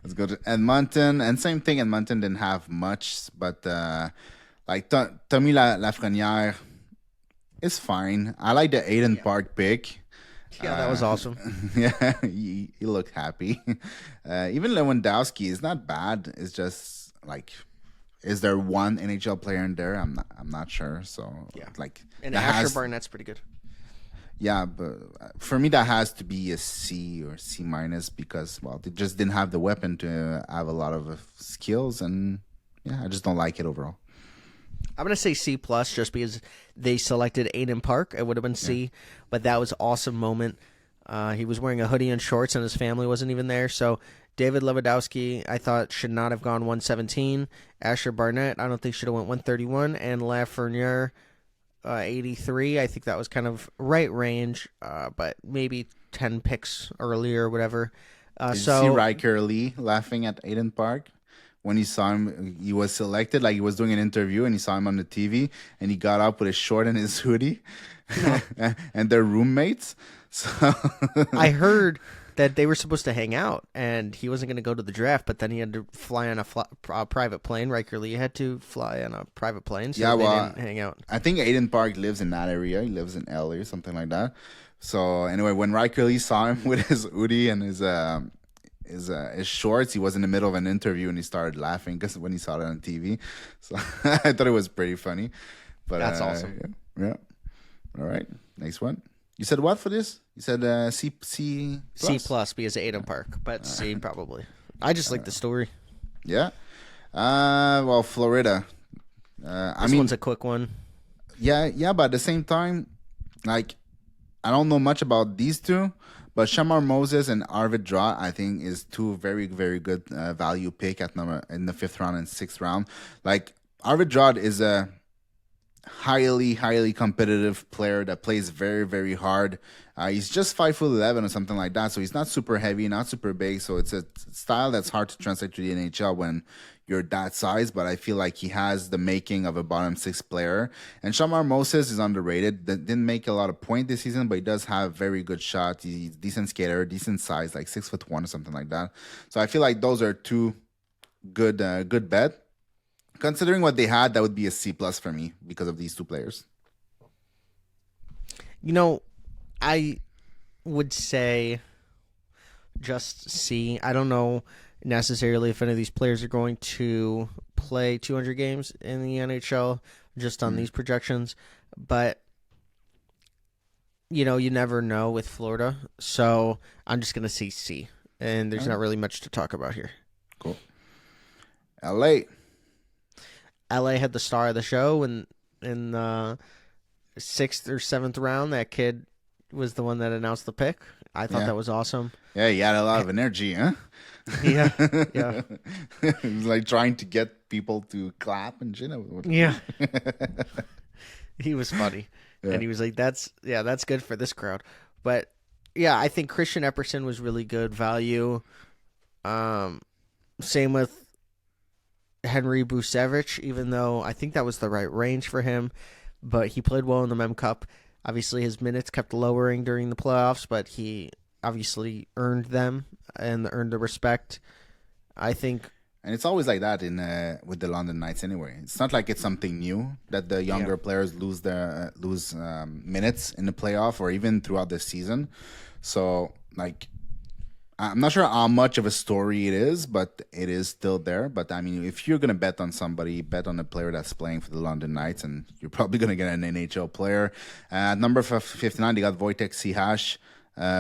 Let's go to Edmonton, and same thing. Edmonton didn't have much, but Tommy Lafrenière is fine. I like the Aiden Park pick. Yeah, that was awesome. Yeah, he looked happy. Even Lewandowski is not bad. It's just is there one NHL player in there? I'm not sure. So and Asher Barnett's pretty good. Yeah, but for me that has to be a C or C minus because they just didn't have the weapon to have a lot of skills, and I just don't like it overall. I'm going to say C plus just because they selected Aiden Park. It would have been C, but that was an awesome moment. He was wearing a hoodie and shorts, and his family wasn't even there. So David Lewandowski, I thought, should not have gone 117. Asher Barnett, I don't think should have went 131. And Lafrenière, 83. I think that was kind of right range, but maybe 10 picks earlier or whatever. Did you see Riker Lee laughing at Aiden Park? When he saw him, he was selected, like he was doing an interview, and he saw him on the TV, and he got up with his short and his hoodie, and they're roommates. So I heard that they were supposed to hang out, and he wasn't going to go to the draft, but then he had to fly on a private plane. Riker Lee had to fly on a private plane, so they didn't hang out. I think Aiden Park lives in that area. He lives in LA or something like that. So anyway, when Riker Lee saw him with his hoodie and his shorts, he was in the middle of an interview and he started laughing because when he saw it on TV. So I thought it was pretty funny. But that's awesome. Yeah. All right. Next one. You said what for this? You said C plus because of Aiden Park, but C probably. I just like the story. Yeah. Florida. This one's a quick one. Yeah, but at the same time, I don't know much about these two. But Shamar Moses and Arvid Draw, I think, is two very, very good value pick in the 5th round and 6th round. Arvid Draw is a highly, highly competitive player that plays very, very hard. He's just 5'11" or something like that, so he's not super heavy, not super big. So it's a style that's hard to translate to the NHL when you're that size. But I feel like he has the making of a bottom 6 player. And Shamar Moses is underrated. Didn't make a lot of points this season, but he does have very good shots. He's a decent skater, decent size, like 6'1" or something like that. So I feel like those are two good bet. Considering what they had, that would be a C plus for me because of these two players. I would say just C. I don't know necessarily if any of these players are going to play 200 games in the NHL just on these projections, but you never know with Florida. So I'm just going to say C, and there's not really much to talk about here. Cool. LA had the star of the show in the 6th or 7th round. That kid was the one that announced the pick. I thought that was awesome. Yeah, he had a lot of energy, huh? Yeah. He was like trying to get people to clap and shit. Yeah. He was funny. Yeah. And he was like, that's good for this crowd. But Yeah, I think Christian Epperson was really good value. Same with Henry Busevich, even though I think that was the right range for him, but he played well in the Mem Cup. Obviously, his minutes kept lowering during the playoffs, but he obviously earned them and earned the respect. I think, And it's always like that in with the London Knights anyway. It's not like it's something new that the yeah, younger players lose minutes in the playoff or even throughout the season. So like I'm not sure how much of a story it is, but it is still there. But I mean, if you're gonna bet on somebody, bet on a player that's playing for the London Knights, and you're probably gonna get an NHL player. Number 59, they got Wojtek Sihash,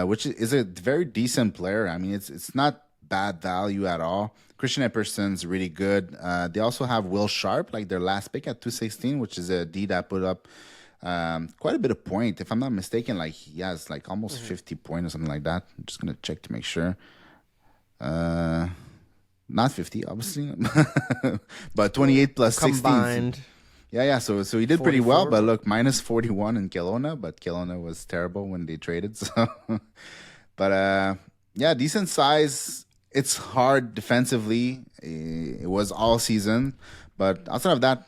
which is a very decent player. I mean, it's not bad value at all. Christian Epperson's really good. They also have Will Sharp, like their last pick at 216, which is a D that put up quite a bit of point. If I'm not mistaken, like he has like almost 50 points or something like that. I'm just gonna check to make sure. Not 50, obviously, but 28 plus 16. combined. Yeah. So he did pretty well, 44. but look, minus 41 in Kelowna, but Kelowna was terrible when they traded. So, but yeah, decent size. It's hard defensively. It was all season, but outside of that,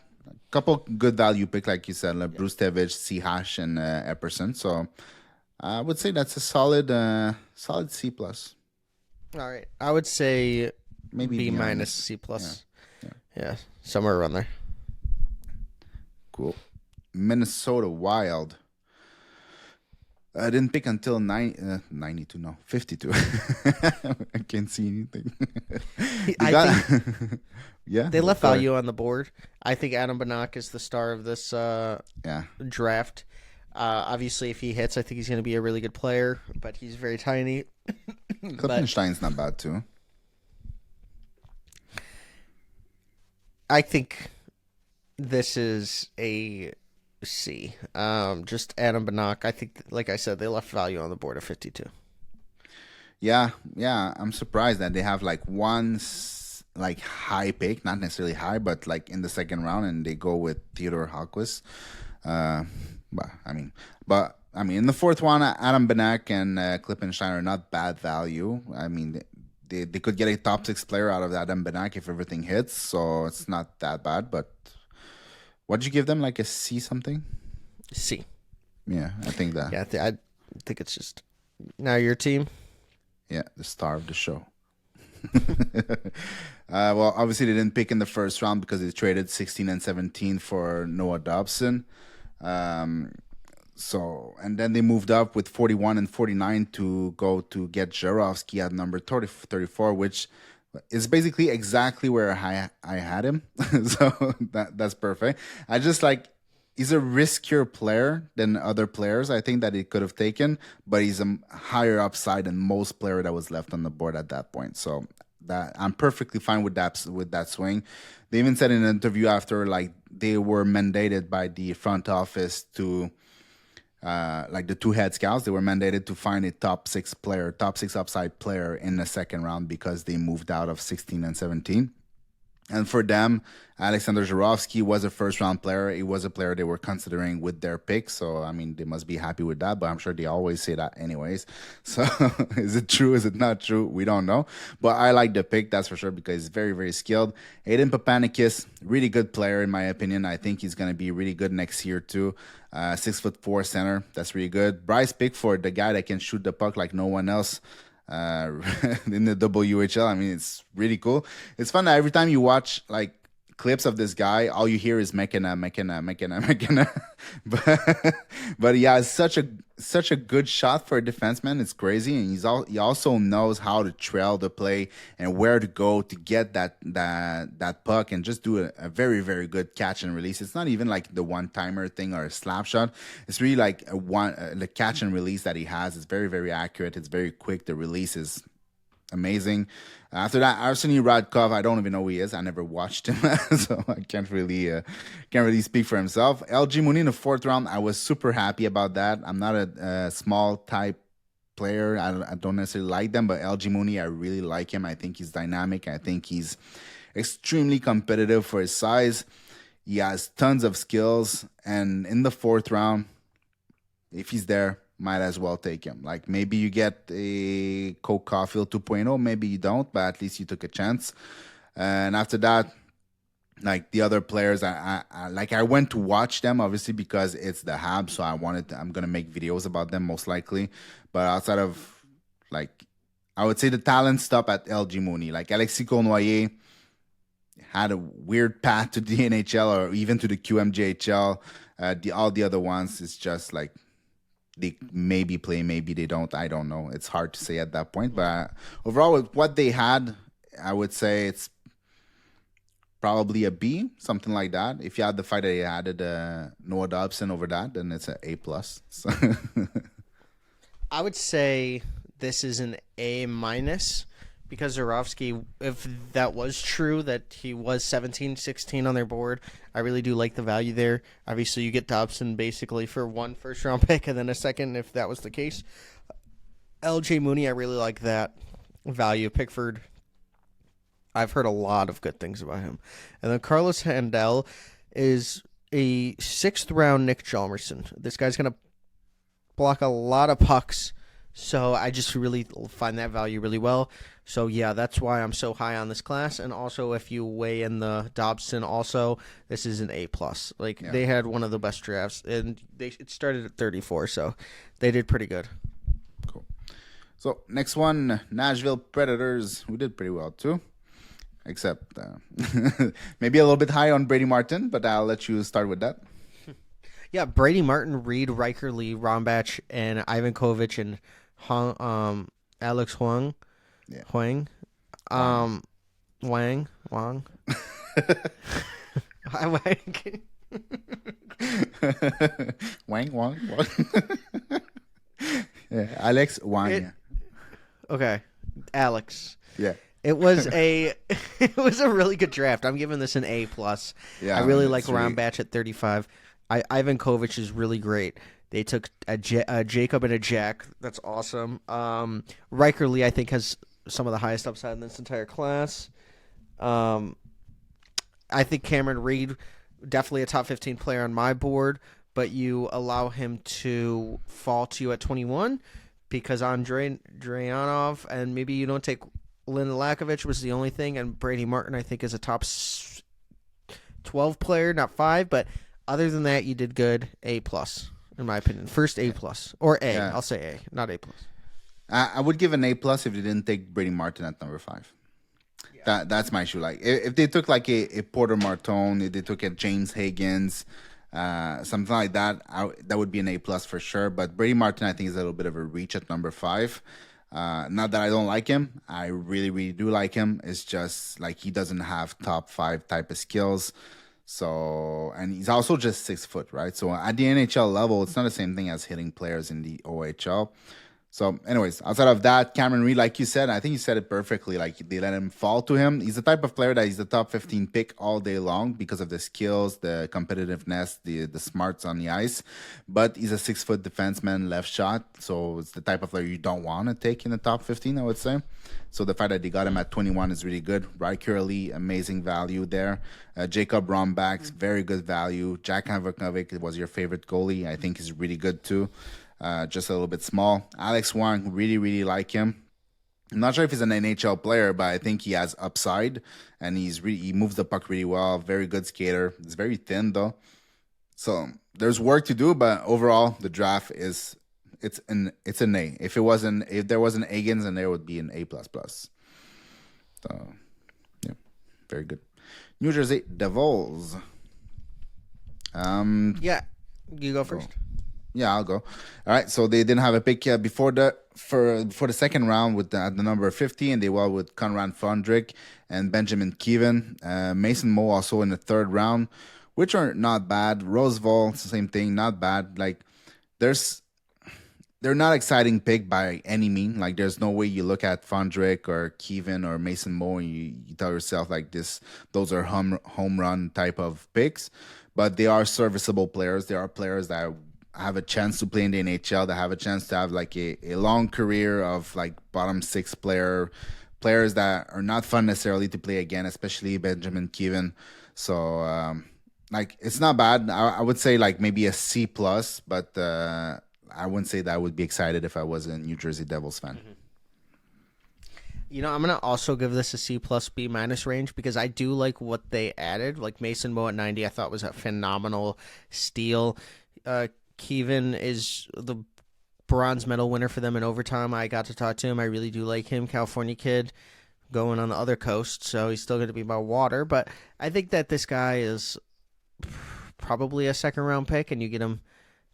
couple good value pick, like you said, like Bruce Tevich, Hash, and Epperson. So I would say that's a solid C plus, All right, I would say maybe B beyond minus, this. C plus. Yeah. Yeah, somewhere around there. Cool. Minnesota Wild. I didn't pick until 92, no, 52. I can't see anything. I think Yeah, they left go ahead. value on the board. I think Adam Banak is the star of this Yeah, draft. Obviously, if he hits, I think he's going to be a really good player, but he's very tiny. But Klippenstein's not bad too. I think this is a C. Just Adam Banak. I think, like I said, they left value on the board at 52. Yeah. I'm surprised that they have like like high pick, not necessarily high, but like in the second round, and they go with Theodore Hawkins. Uh, but in the fourth one, Adam Benak and Klippenstein are not bad value. I mean, they could get a top 6 player out of Adam Benak if everything hits, so it's not that bad. But what did you give them? Like a C something? C. Yeah, I think that. Yeah, I think it's just now your team. Yeah, the star of the show. Well, obviously they didn't pick in the first round because they traded 16 and 17 for Noah Dobson. And then they moved up with 41 and 49 to go to get Jarovsky at number 34, which is basically exactly where I had him. So that's perfect. I just like, he's a riskier player than other players I think that he could have taken, but he's a higher upside than most player that was left on the board at that point. So that I'm perfectly fine with that swing. They even said in an interview after, like, they were mandated by the front office to like the two head scouts, they were mandated to find a top 6 upside player in the second round because they moved out of 16 and 17. And for them, Alexander Jarovsky was a first-round player. He was a player they were considering with their pick. So, I mean, they must be happy with that, but I'm sure they always say that anyways. So, is it true? Is it not true? We don't know. But I like the pick, that's for sure, because he's very, very skilled. Aiden Papanikis, really good player, in my opinion. I think he's going to be really good next year, too. 6'4" center. That's really good. Bryce Pickford, the guy that can shoot the puck like no one else. In the WHL. I mean, it's really cool. It's fun that every time you watch like clips of this guy, all you hear is McKenna. but yeah, it's such a good shot for a defenseman. It's crazy, and he also knows how to trail the play and where to go to get that puck and just do a very, very good catch and release. It's not even like the one timer thing or a slap shot. It's really like the catch and release that he has is very, very accurate. It's very quick. The release is amazing. After that, Arseny Radkov, I don't even know who he is. I never watched him, so I can't really speak for himself. LG Mooney in the 4th round, I was super happy about that. I'm not a small type player. I don't necessarily like them, but LG Mooney, I really like him. I think he's dynamic. I think he's extremely competitive for his size. He has tons of skills, and in the 4th round, if he's there, might as well take him. Like maybe you get a Cole Caulfield 2.0, maybe you don't, but at least you took a chance. And after that, like the other players, I went to watch them obviously because it's the Habs, so I'm gonna make videos about them most likely. But outside of like, I would say the talent stop at LG Mooney, like Alexis Cournoyer had a weird path to the NHL or even to the QMJHL. All the other ones, it's just like they maybe play, maybe they don't. I don't know. It's hard to say at that point. But overall, with what they had, I would say it's probably a B, something like that. If you had the fact that they added Noah Dobson over that, then it's an A plus. So I would say this is an A minus because Zurovsky, if that was true, that he was 17-16 on their board, I really do like the value there. Obviously, you get Dobson basically for one first-round pick and then a second if that was the case. LJ Mooney, I really like that value. Pickford, I've heard a lot of good things about him. And then Carlos Handel is a sixth-round Nick Chalmerson. This guy's going to block a lot of pucks, so I just really find that value really well. So, yeah, that's why I'm so high on this class. And also, if you weigh in the Dobson also, this is an A+. Like, Yeah. They had one of the best drafts, and it started at 34, so they did pretty good. cool. So next one, Nashville Predators, who did pretty well too. Except maybe a little bit high on Brady Martin, but I'll let you start with that. Yeah, Brady Martin, Reed, Riker Lee, Rombach, and Ivan Kovic, and Alex Huang. Yeah. Huang. Wang. Wang. Hi, Wang. Wang, Wang, Wang. Yeah, Alex Wang. Okay, Alex. Yeah. It was a really good draft. I'm giving this an A+. Yeah, I really it's like really- Rombach at 35. Ivan Kovic is really great. They took a Jacob and a Jack. That's awesome. Riker Lee, I think, has some of the highest upside in this entire class. I think Cameron Reed, definitely a top 15 player on my board, but you allow him to fall to you at 21 because Andrei Drayanov, and maybe you don't take Lynn Lakovich was the only thing, and Brady Martin, I think, is a top 12 player, not 5, but other than that, you did good. A+, in my opinion. First A+, or A. Yeah. I'll say A, not A+. I would give an A+ if they didn't take Brady Martin at number 5. That's my issue. Like if they took like a Porter Martone, if they took a James Higgins, something like that, that would be an A+ for sure. But Brady Martin, I think, is a little bit of a reach at number 5. Not that I don't like him. I really, really do like him. It's just like he doesn't have top 5 type of skills. So, and he's also just 6 foot, right? So at the NHL level, it's not the same thing as hitting players in the OHL. So, anyways, outside of that, Cameron Reed, like you said, I think you said it perfectly. Like they let him fall to him. He's the type of player that he's the top 15 pick all day long because of the skills, the competitiveness, the smarts on the ice. But he's a 6 foot defenseman, left shot. So it's the type of player you don't want to take in the top 15, I would say. So the fact that they got him at 21 is really good. Riker Lee, amazing value there. Jacob Rombach, very good value. Jack Havanovic was your favorite goalie. I think he's really good too. Just a little bit small. Alex Wang, really, really like him. I'm not sure if he's an NHL player, but I think he has upside, and he moves the puck really well. Very good skater. He's very thin though, so there's work to do. But overall, the draft it's an A. If there was an Agins, then there would be an A++. So yeah, very good. New Jersey Devils. Yeah, you go first. Yeah, I'll go. All right, so they didn't have a pick before the second round with at the number 50, and they were with Conrad Fondrick and Benjamin Keevan. Mason Moe also in the third round, which are not bad. Roosevelt, same thing, not bad. Like they're not exciting pick by any mean. Like there's no way you look at Fondrick or Keevan or Mason Moe and you tell yourself like those are home run type of picks, but they are serviceable players. They are players that have a chance to play in the NHL, that have a chance to have like a long career of like bottom 6 players that are not fun necessarily to play again, especially Benjamin Keevan. So like it's not bad. I would say like maybe a C+, but I wouldn't say that I would be excited if I was a New Jersey Devils fan. You know, I'm gonna also give this a C plus B minus range because I do like what they added. Like Mason Moe at 90, I thought was a phenomenal steal. Kevin is the bronze medal winner for them in overtime. I got to talk to him. I really do like him. California kid going on the other coast, so he's still going to be by water. But I think that this guy is probably a second round pick, and you get him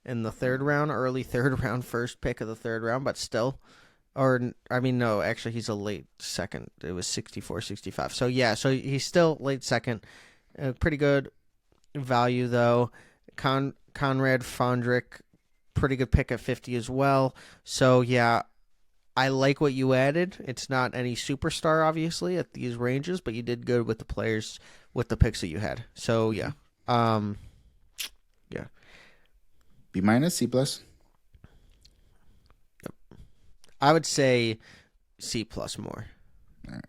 in the third round, early third round, first pick of the third round, but still. Or, I mean, no, actually, he's a late second. It was 64, 65. So, yeah, so he's still late second. Pretty good value, though. Conrad Fondrick, pretty good pick at 50 as well. So, yeah, I like what you added. It's not any superstar, obviously, at these ranges, but you did good with the players, with the picks that you had. So, yeah. Yeah. B minus, C plus. I would say C plus more. Right.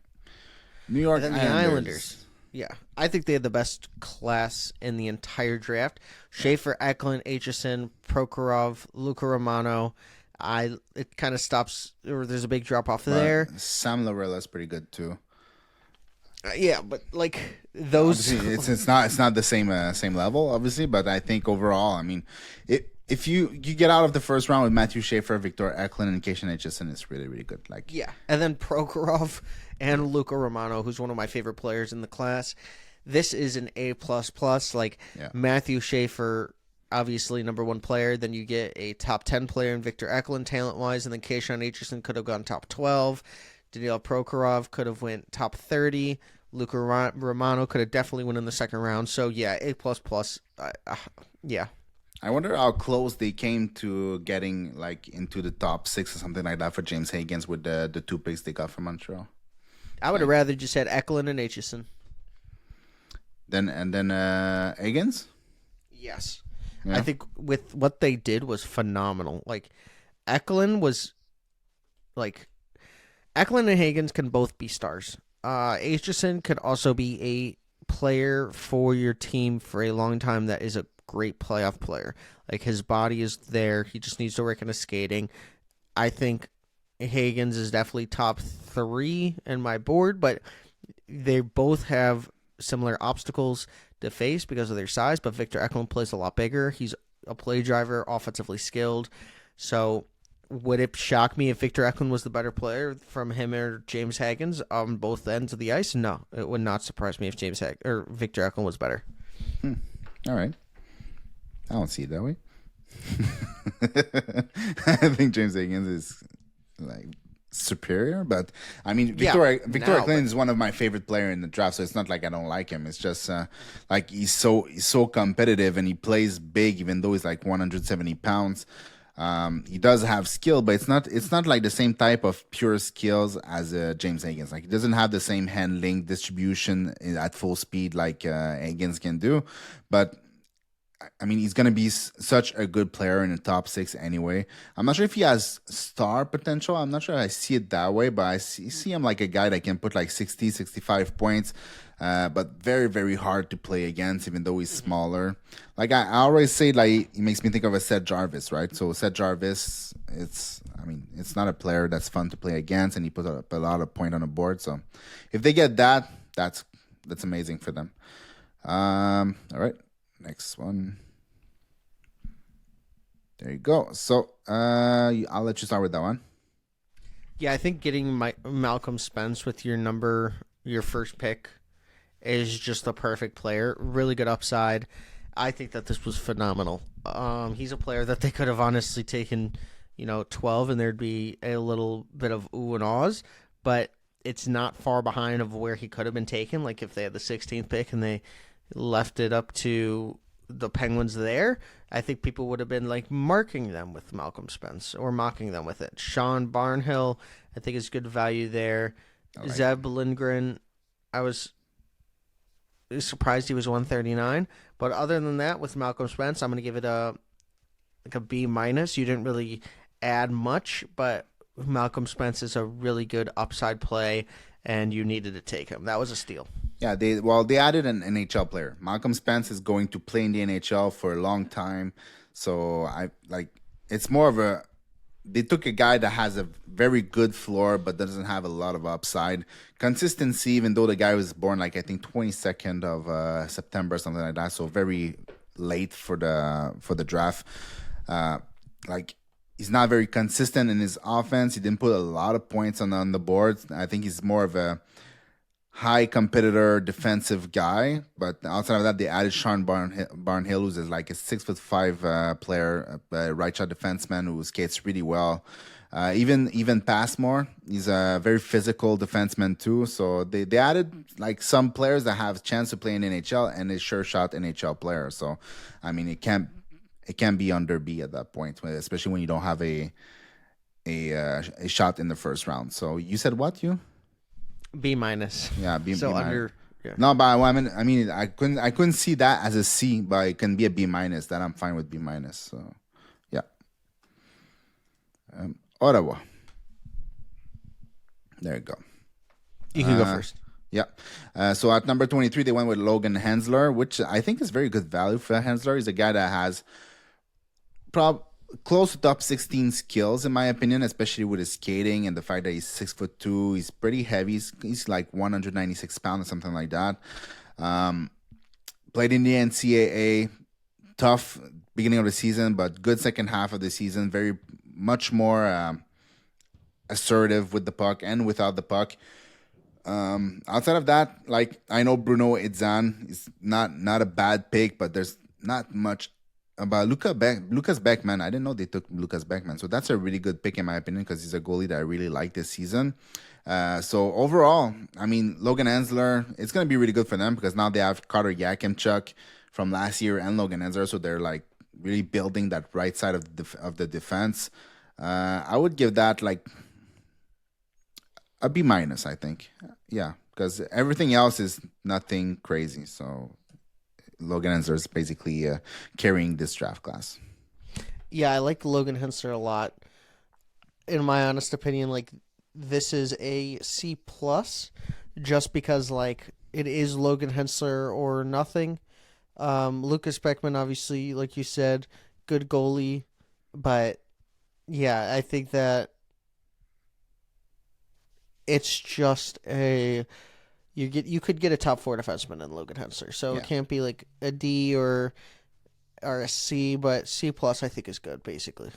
New York and then the Islanders. Yeah. I think they had the best class in the entire draft. Schaefer, Eklund, Aitchison, Prokhorov, Luca Romano. It kind of stops, or there's a big drop off there. Sam Larella's pretty good too. Yeah, but like those, obviously, it's not the same level, obviously. But I think overall, I mean, if you get out of the first round with Matthew Schaefer, Victor Eklund, and Cation Aitchison, it's really, really good. Like, yeah, and then Prokhorov and Luca Romano, who's one of my favorite players in the class. This is an A++. Like, yeah. Matthew Schaefer, obviously number one player. Then you get a top 10 player in Victor Eklund, talent-wise, and then Cation Aitchison could have gone top 12. Daniil Prokhorov could have went top 30. Luca Romano could have definitely went in the second round. So, yeah, A++. Yeah. I wonder how close they came to getting like into the top 6 or something like that for James Higgins with the 2 picks they got from Montreal. I would have rather just had Eklund and Aitchison. Then Higgins? Yes. Yeah. I think with what they did was phenomenal. Like Eklund and Higgins can both be stars. Aitchison could also be a player for your team for a long time that is a great playoff player. Like his body is there. He just needs to work on his skating. I think Higgins is definitely top 3 in my board, but they both have similar obstacles to face because of their size, but Victor Eklund plays a lot bigger. He's a play driver, offensively skilled. So would it shock me if Victor Eklund was the better player from him or James Higgins on both ends of the ice? No, it would not surprise me if Victor Eklund was better. All right. I don't see it that way. I think James Higgins is like superior, but I mean, Victor Eklund is one of my favorite players in the draft, so it's not like I don't like him. It's just like he's so competitive and he plays big, even though he's like 170 pounds. He does have skill, but it's not like the same type of pure skills as James Higgins. Like he doesn't have the same handling, distribution at full speed like Higgins can do, but I mean, he's going to be such a good player in the top 6 anyway. I'm not sure if he has star potential. I'm not sure I see it that way, but I see him like a guy that can put like 60, 65 points, but very, very hard to play against, even though he's smaller. Like I always say, like he makes me think of a Seth Jarvis, right? So Seth Jarvis, it's not a player that's fun to play against, and he puts up a lot of point on the board. So if they get that, that's amazing for them. All right. Next one. There you go. So I'll let you start with that one. Yeah, I think getting Malcolm Spence with your first pick is just the perfect player. Really good upside. I think that this was phenomenal. He's a player that they could have honestly taken, 12, and there'd be a little bit of ooh and ahs, but it's not far behind of where he could have been taken. Like if they had the 16th pick and they left it up to the Penguins there, I think people would have been like marking them with Malcolm Spence or mocking them with it. Sean Barnhill, I think is good value there. Right. Zeb Lindgren, I was surprised he was 139, but other than that, with Malcolm Spence, I'm going to give it a B minus. You didn't really add much, but Malcolm Spence is a really good upside play, and you needed to take him. That was a steal. Yeah, they added an NHL player. Malcolm Spence is going to play in the NHL for a long time, so it's more of a they took a guy that has a very good floor but doesn't have a lot of upside. Consistency, even though the guy was born like I think 22nd of September, something like that, so very late for the draft. Uh, like he's not very consistent in his offense. He didn't put a lot of points on the board. I think he's more of a high competitor defensive guy, but outside of that, they added Sean Barnhill, who's like a 6'5" player, right shot defenseman who skates really well. Even Passmore, he's a very physical defenseman too. So they added like some players that have a chance to play in NHL and a sure shot NHL player. So I mean, it can't be under B at that point, especially when you don't have a shot in the first round. So you said what you? B minus. Yeah, B. So B under. Yeah. No, but I mean, I couldn't see that as a C, but it can be a B minus. That I'm fine with B minus. So, yeah. Ottawa. There you go. You can go first. Yeah. So at number 23, they went with Logan Hensler, which I think is very good value for Hensler. He's a guy that has close to top 16 skills, in my opinion, especially with his skating and the fact that he's 6'2". He's pretty heavy. He's like 196 pounds or something like that. Played in the NCAA. Tough beginning of the season, but good second half of the season. Very much more assertive with the puck and without the puck. Outside of that, like I know Bruno Itzan is not a bad pick, but there's not much about Lucas Beckman. I didn't know they took Lucas Beckman, so that's a really good pick in my opinion because he's a goalie that I really like this season. So overall, I mean Logan Hensler, it's gonna be really good for them because now they have Carter Yakimchuk from last year and Logan Hensler, so they're like really building that right side of the defense. I would give that like a B minus, I think. Yeah, because everything else is nothing crazy. So Logan Hensler is basically carrying this draft class. Yeah, I like Logan Hensler a lot. In my honest opinion, like this is a C plus, just because like it is Logan Hensler or nothing. Lucas Beckman, obviously, like you said, good goalie, but yeah, I think that it's just you could get a top 4 defenseman in Logan Hensler, so it can't be like a D or a C, but C plus I think is good basically.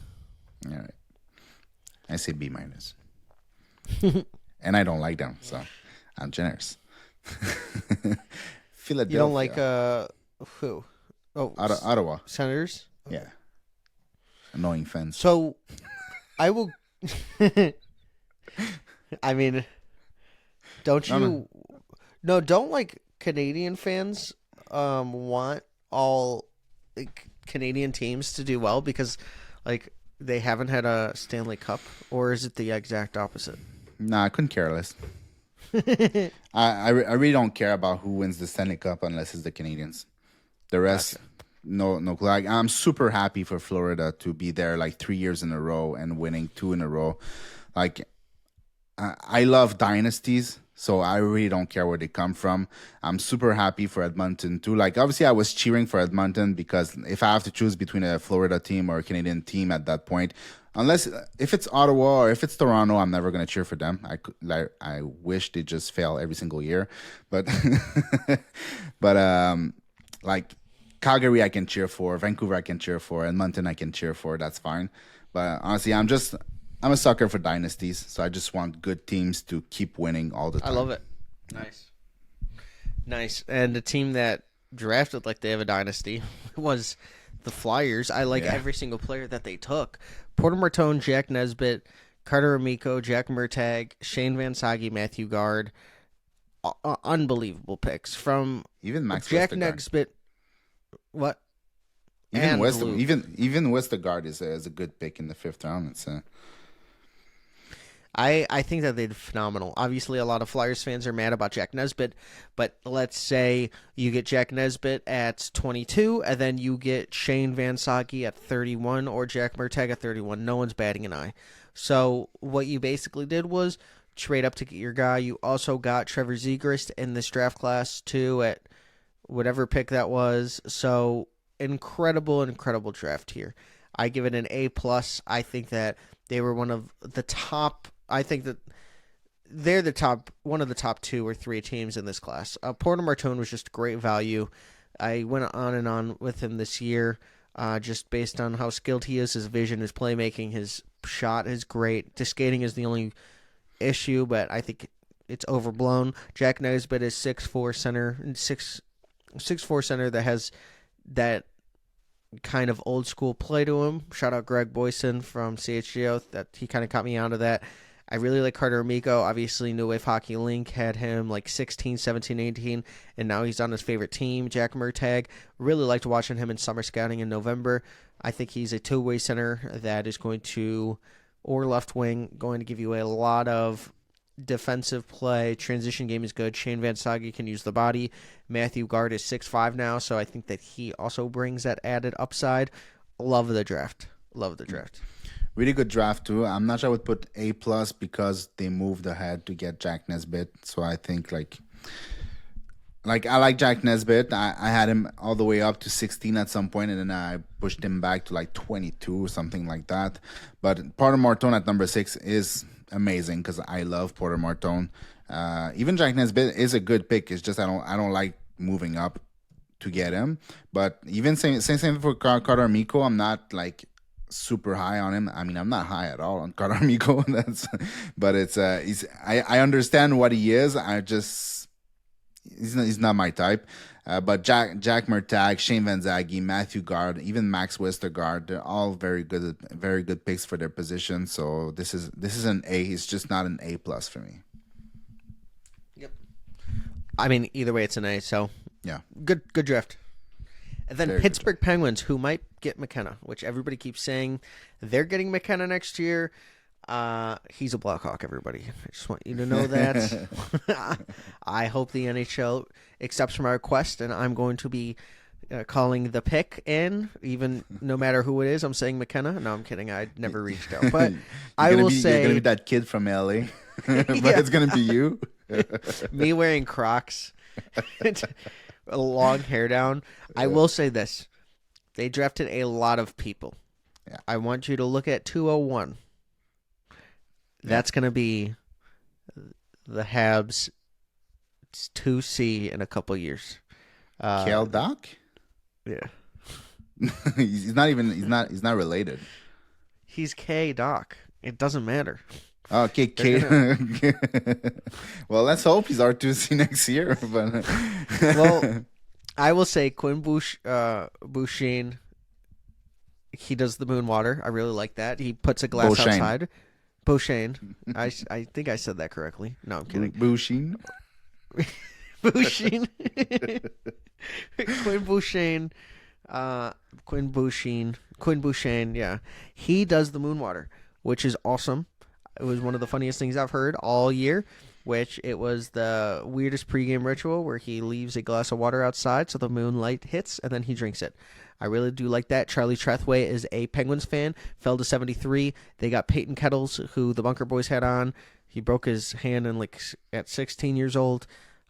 All right, I say B minus, and I don't like them, so I'm generous. Philadelphia. You don't like who? Oh, Ottawa Senators. Okay. Yeah, annoying fans. So I will. I mean, don't you? No, don't like Canadian fans want all like, Canadian teams to do well because like they haven't had a Stanley Cup, or is it the exact opposite? Nah, I couldn't care less. I really don't care about who wins the Stanley Cup unless it's the Canadians. The rest, gotcha. No clue. Like, I'm super happy for Florida to be there like 3 years in a row and winning 2 in a row. Like, I love dynasties, so I really don't care where they come from. I'm super happy for Edmonton too. Like, obviously, I was cheering for Edmonton because if I have to choose between a Florida team or a Canadian team at that point, unless if it's Ottawa or if it's Toronto, I'm never gonna cheer for them. I wish they just fail every single year, but like Calgary, I can cheer for. Vancouver, I can cheer for. Edmonton, I can cheer for. That's fine. But honestly, I'm a sucker for dynasties, so I just want good teams to keep winning all the time. I love it. Nice. And the team that drafted like they have a dynasty was the Flyers. I like every single player that they took. Porter Martone, Jack Nesbitt, Carter Amico, Jack Murtagh, Shane Van Sage, Matthew Guard. Unbelievable picks from even Max Jack Westergaard. Nesbitt. What? Even Westergaard is a good pick in the 5th round. It's I think that they did phenomenal. Obviously, a lot of Flyers fans are mad about Jack Nesbitt, but let's say you get Jack Nesbitt at 22, and then you get Shane Van Sage at 31 or Jack Murtagh at 31. No one's batting an eye. So what you basically did was trade up to get your guy. You also got Trevor Zegras in this draft class, too, at whatever pick that was. So incredible draft here. I give it an A plus. I think that they were one of the top. I think that they're one of the top 2 or 3 teams in this class. Porter Martone was just great value. I went on and on with him this year, just based on how skilled he is, his vision, his playmaking, his shot is great. The skating is the only issue, but I think it's overblown. Jack Nesbitt is 6'4" center, 6'4" center that has that kind of old school play to him. Shout out Greg Boyson from CHGO. That he kind of caught me onto that. I really like Carter Amico. Obviously, New Wave Hockey Link had him like 16, 17, 18, and now he's on his favorite team, Jack Murtagh. Really liked watching him in summer scouting in November. I think he's a two-way center that is going to, or left wing, going to give you a lot of defensive play. Transition game is good. Shane Van Sage can use the body. Matthew Gard is 6'5" now, so I think that he also brings that added upside. Love the draft. Love the draft. Really good draft too. I'm not sure I would put A plus because they moved ahead to get Jack Nesbitt. So I think like I like Jack Nesbitt. I had him all the way up to 16 at some point, and then I pushed him back to like 22 or something like that. But Porter Martone at number 6 is amazing because I love Porter Martone. Even Jack Nesbitt is a good pick. It's just I don't like moving up to get him. But even same for Carter Amico. I'm not like super high on him. I mean, I'm not high at all on Carter Amico. But it's I understand what he is. He's not my type. But Jack Murtagh, Shane Van Zaghe, Matthew Gard, even Max Westergaard, they're all very good picks for their position. So this is an A. It's just not an A plus for me. Yep. I mean, either way, it's an A. So yeah, good draft. And then Very Pittsburgh Penguins, who might get McKenna, which everybody keeps saying they're getting McKenna next year. He's a Blackhawk, everybody. I just want you to know that. I hope the NHL accepts my request, and I'm going to be calling the pick in, even no matter who it is. I'm saying McKenna. No, I'm kidding. I never reached out. But I will say... You're going to be that kid from LA, but Yeah. It's going to be you. Me wearing Crocs, a long hair down. I will say this. They drafted a lot of people. Yeah. I want you to look at 201. That's going to be the Habs 2C in a couple years. Kale Doc? Yeah. he's not related. He's K Doc. It doesn't matter. Okay, well, let's hope he's R2C next year. But Well, I will say Quinn Bouchine, he does the moon water. I really like that. He puts a glass Beauchene. outside. Beauchene. I think I said that correctly. No, I'm kidding. Bouchine. Bouchine. Quinn Bouchine, yeah. He does the moon water, which is awesome. It was one of the funniest things I've heard all year, which it was the weirdest pregame ritual where he leaves a glass of water outside so the moonlight hits and then he drinks it. I really do like that. Charlie Trethway is a Penguins fan, fell to 73. They got Peyton Kettles, who the Bunker Boys had on. He broke his hand at 16 years old.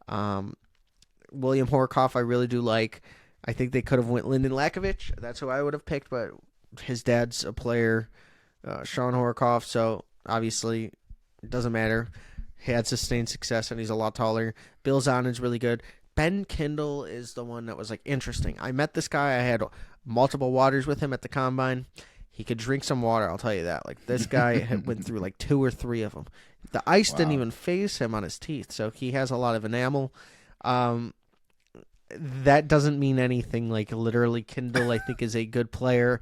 William Horkoff, I really do like. I think they could have went Lyndon Lakovich. That's who I would have picked, but his dad's a player, Sean Horkoff, so obviously it doesn't matter. He had sustained success, and he's a lot taller. Bill Zahn is really good. Ben Kindle is the one that was like interesting. I met this guy. I had multiple waters with him at the combine. He could drink some water, I'll tell you that. Like this guy had went through like 2 or 3 of them. The ice didn't even phase him on his teeth, so he has a lot of enamel. That doesn't mean anything. Like literally, Kindle I think is a good player.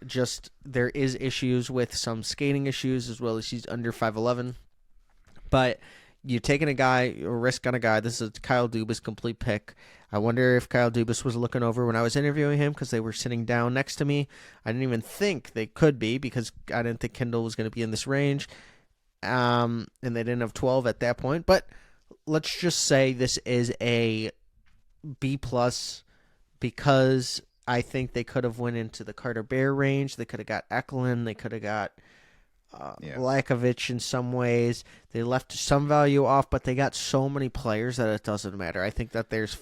Just there is issues with some skating issues as well as he's under 5'11". But you're taking a risk on a guy. This is a Kyle Dubas complete pick. I wonder if Kyle Dubas was looking over when I was interviewing him because they were sitting down next to me. I didn't even think they could be because I didn't think Kindle was going to be in this range. And they didn't have 12 at that point. But let's just say this is a B+ because I think they could have went into the Carter Bear range. They could have got Eklund. They could have got Lakovich in some ways. They left some value off, but they got so many players that it doesn't matter. I think that there's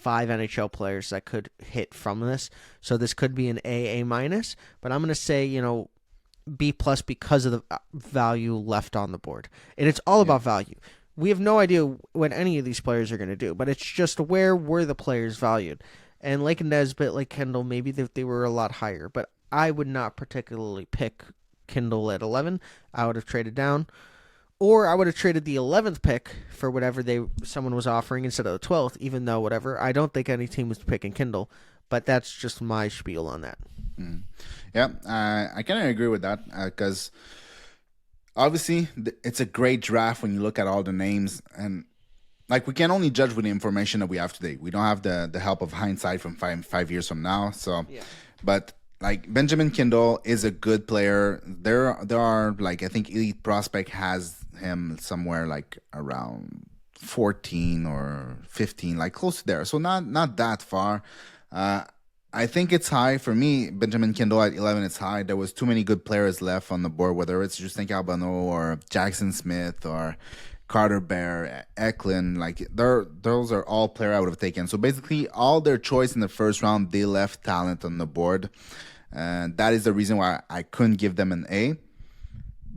5 NHL players that could hit from this. So this could be an A minus, but I'm going to say, B plus because of the value left on the board. And it's all about value. We have no idea what any of these players are going to do, but it's just where were the players valued. And like Nesbitt, like Kendall, maybe they were a lot higher, but I would not particularly pick Kendall at 11. I would have traded down. Or I would have traded the 11th pick for whatever someone was offering instead of the 12th, even though whatever. I don't think any team was picking Kendall, but that's just my spiel on that. Mm. Yeah, I kind of agree with that because obviously it's a great draft when you look at all the names, and like we can only judge with the information that we have today. We don't have the help of hindsight from five years from now. So, but like Benjamin Kendall is a good player. There are like I think Elite Prospect has him somewhere like around 14 or 15, like close to there. So not that far. I think it's high for me. Benjamin Kendall at 11, it's high. There was too many good players left on the board, whether it's Justin Carbonneau or Jackson Smith or Carter Bear, Eklund. Like those are all players I would have taken. So basically, all their choice in the first round, they left talent on the board. And that is the reason why I couldn't give them an A.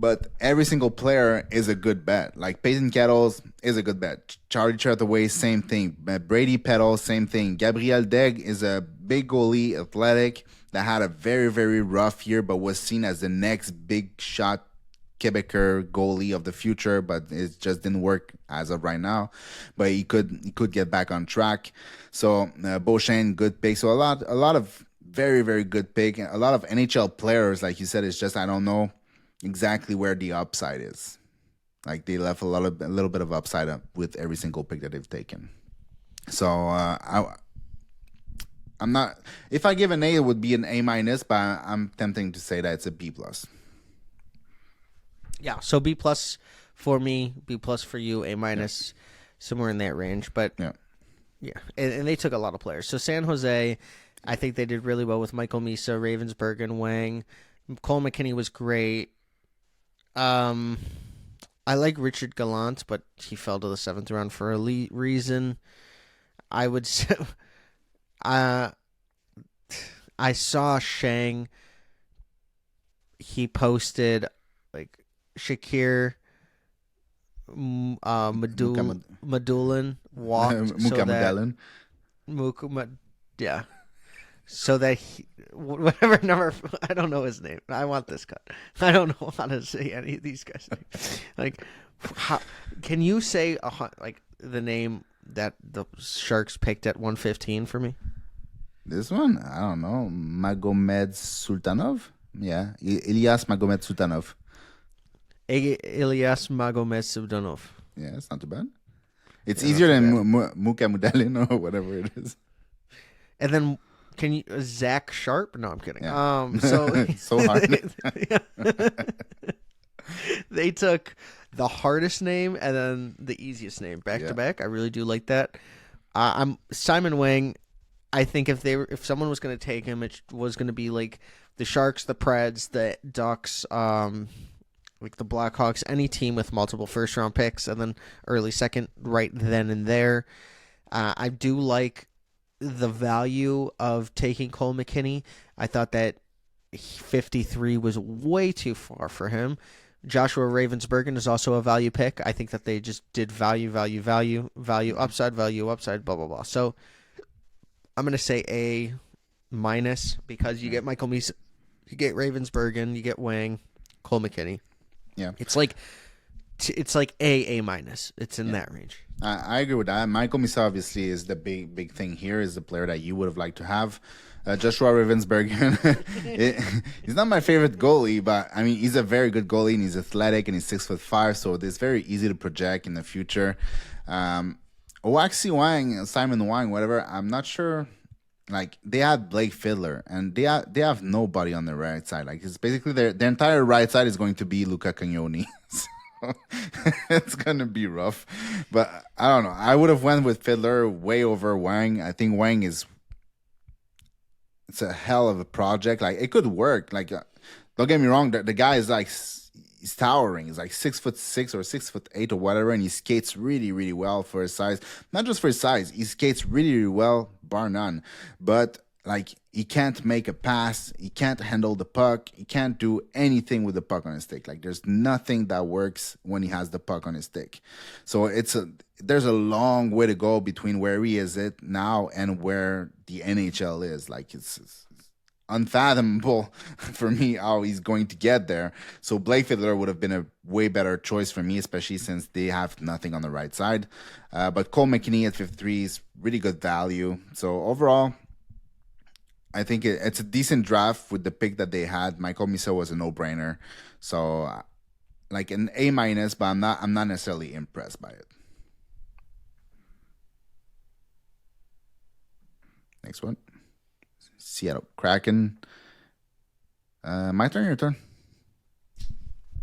But every single player is a good bet. Like Peyton Kettles is a good bet. Charlie Chartaway, same thing. Brady Peddle, same thing. Gabriel Degg is a big goalie, athletic, that had a very, very rough year, but was seen as the next big shot Quebecer goalie of the future, but it just didn't work as of right now. But he could get back on track. So Beauchesne, good pick. So a lot of very, very good pick. A lot of NHL players, like you said, it's just I don't know exactly where the upside is. Like they left a little bit of upside up with every single pick that they've taken. So I'm not. If I give an A, it would be an A minus, but I'm tempting to say that it's a B plus. Yeah, so B plus for me, B plus for you, A minus, somewhere in that range. But yeah, and they took a lot of players. So San Jose, I think they did really well with Michael Misa, Ravensburg, and Wang. Cole McKinney was great. I like Richard Gallant, but he fell to the 7th round for a reason. I would say, I saw Shang. He posted like Shakir Madulin walked so that yeah. So that whatever number, I don't know his name. I want this cut. I don't know how to say any of these guys' names. Like, can you say like the name that the Sharks picked at 115 for me? This one, I don't know. Magomed Sultanov. Yeah, Elias Magomed Sultanov. Elias Magomed Sultanov. Yeah, it's not too bad. It's easier than Muka Mudalin or whatever it is. And then. Can you Zach Sharp? No, I'm kidding. Yeah. So hard. They took the hardest name and then the easiest name back to back. I really do like that. I'm Simon Wang. I think if someone was going to take him, it was going to be like the Sharks, the Preds, the Ducks, like the Blackhawks, any team with multiple first round picks and then early second right then and there. I do like the value of taking Cole McKinney. I thought that 53 was way too far for him. Joshua Ravensbergen is also a value pick. I think that they just did value, upside, blah, blah, blah. So I'm going to say A minus because you get Michael Misa, you get Ravensbergen, you get Wang, Cole McKinney. Yeah. It's like A minus. It's in that range. I agree with that. Michael Misa obviously is the big thing here. Is the player that you would have liked to have. Joshua Ravensberg, he's not my favorite goalie, but I mean he's a very good goalie and he's athletic and he's 6'5", so it's very easy to project in the future. Waxy Wang, Simon Wang, whatever. I'm not sure. Like they had Blake Fiddler and they have nobody on the right side. Like it's basically their entire right side is going to be Luca Cagnoni. It's gonna be rough, but I don't know. I would have went with Fiddler way over Wang. I think Wang it's a hell of a project. Like it could work. Like don't get me wrong, the guy is like he's towering. He's like 6'6" or 6'8" or whatever, and he skates really, really well for his size. Not just for his size, he skates really, really well, bar none. But like he can't make a pass, he can't handle the puck, he can't do anything with the puck on his stick. Like there's nothing that works when he has the puck on his stick. So there's a long way to go between where he is it now and where the NHL is. Like it's unfathomable for me how he's going to get there. So Blake Fiddler would have been a way better choice for me, especially since they have nothing on the right side. But Cole McKinney at 53 is really good value. So overall, I think it's a decent draft with the pick that they had. Michael Misa was a no-brainer. So like an A minus, but I'm not necessarily impressed by it. Next one. Seattle Kraken. My turn, your turn?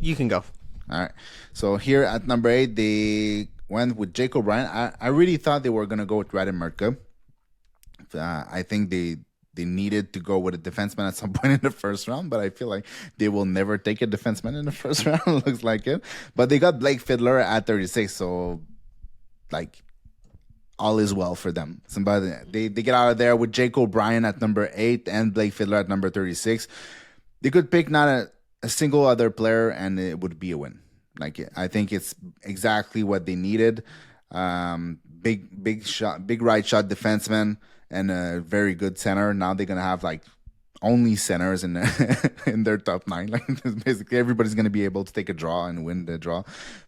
You can go. All right. So here at number 8, they went with Jake O'Brien. I really thought they were going to go with Radim Murka. I think they needed to go with a defenseman at some point in the first round, but I feel like they will never take a defenseman in the first round. Looks like it. But they got Blake Fiddler at 36, so like all is well for them. Somebody they get out of there with Jake O'Brien at number 8 and Blake Fiddler at number 36. They could pick not a single other player and it would be a win. Like I think it's exactly what they needed. Big right shot defenseman and a very good center. Now they're gonna have like only centers in in their top 9. Like basically everybody's gonna be able to take a draw and win the draw.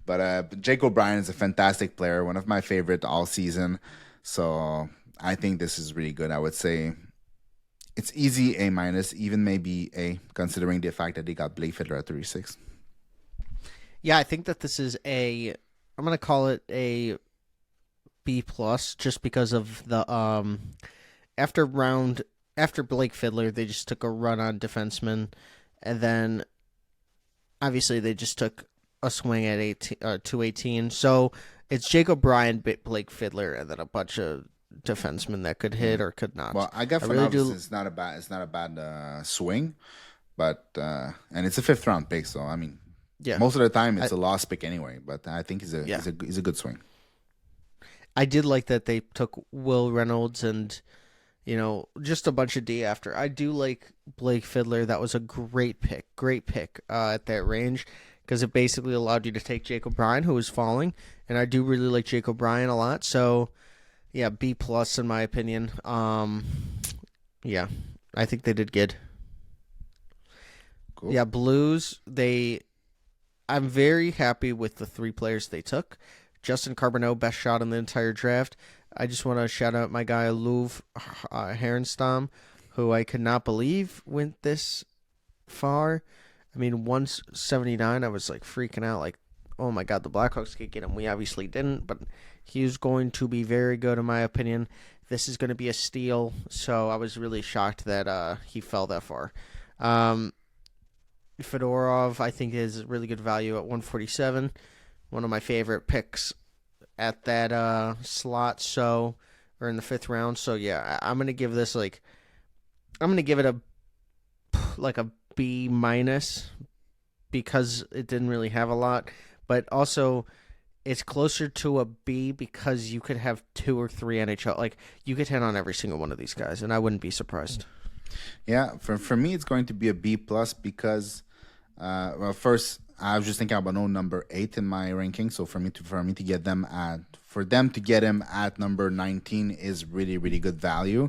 But Jake O'Brien is a fantastic player, one of my favorite all season. So I think this is really good. I would say it's easy A minus, even maybe A, considering the fact that they got Blake Fiddler at 36. Yeah, I think that this is I'm gonna call it a B plus, just because of the after Blake Fiddler, they just took a run on defensemen, and then obviously they just took a swing at 218. So it's Jake O'Brien, Blake Fiddler, and then a bunch of defensemen that could hit or could not. Well, I got it's not a bad swing, but and it's a 5th round pick, so I mean, yeah, most of the time it's a lost pick anyway. But I think he's a good swing. I did like that they took Will Reynolds and, just a bunch of D after. I do like Blake Fiddler. That was a great pick at that range, because it basically allowed you to take Jake O'Brien, who was falling, and I do really like Jake O'Brien a lot. So, yeah, B plus in my opinion. Yeah, I think they did good. Cool. Yeah, Blues. I'm very happy with the 3 players they took. Justin Carbonneau, best shot in the entire draft. I just want to shout out my guy, Louv Herenstam, who I could not believe went this far. I mean, 179, I was like freaking out, like, oh my God, the Blackhawks could get him. We obviously didn't, but he's going to be very good in my opinion. This is going to be a steal, so I was really shocked that he fell that far. Fedorov, I think, is really good value at 147. One of my favorite picks at that slot, or in the 5th round. So yeah, I'm gonna give this I'm gonna give it a B minus, because it didn't really have a lot, but also it's closer to a B because you could have 2 or 3 NHL. Like you could hit on every single one of these guys, and I wouldn't be surprised. Yeah, for me it's going to be a B plus because, first, I was just thinking about number 8 in my ranking. So for them to get him at number 19 is really, really good value.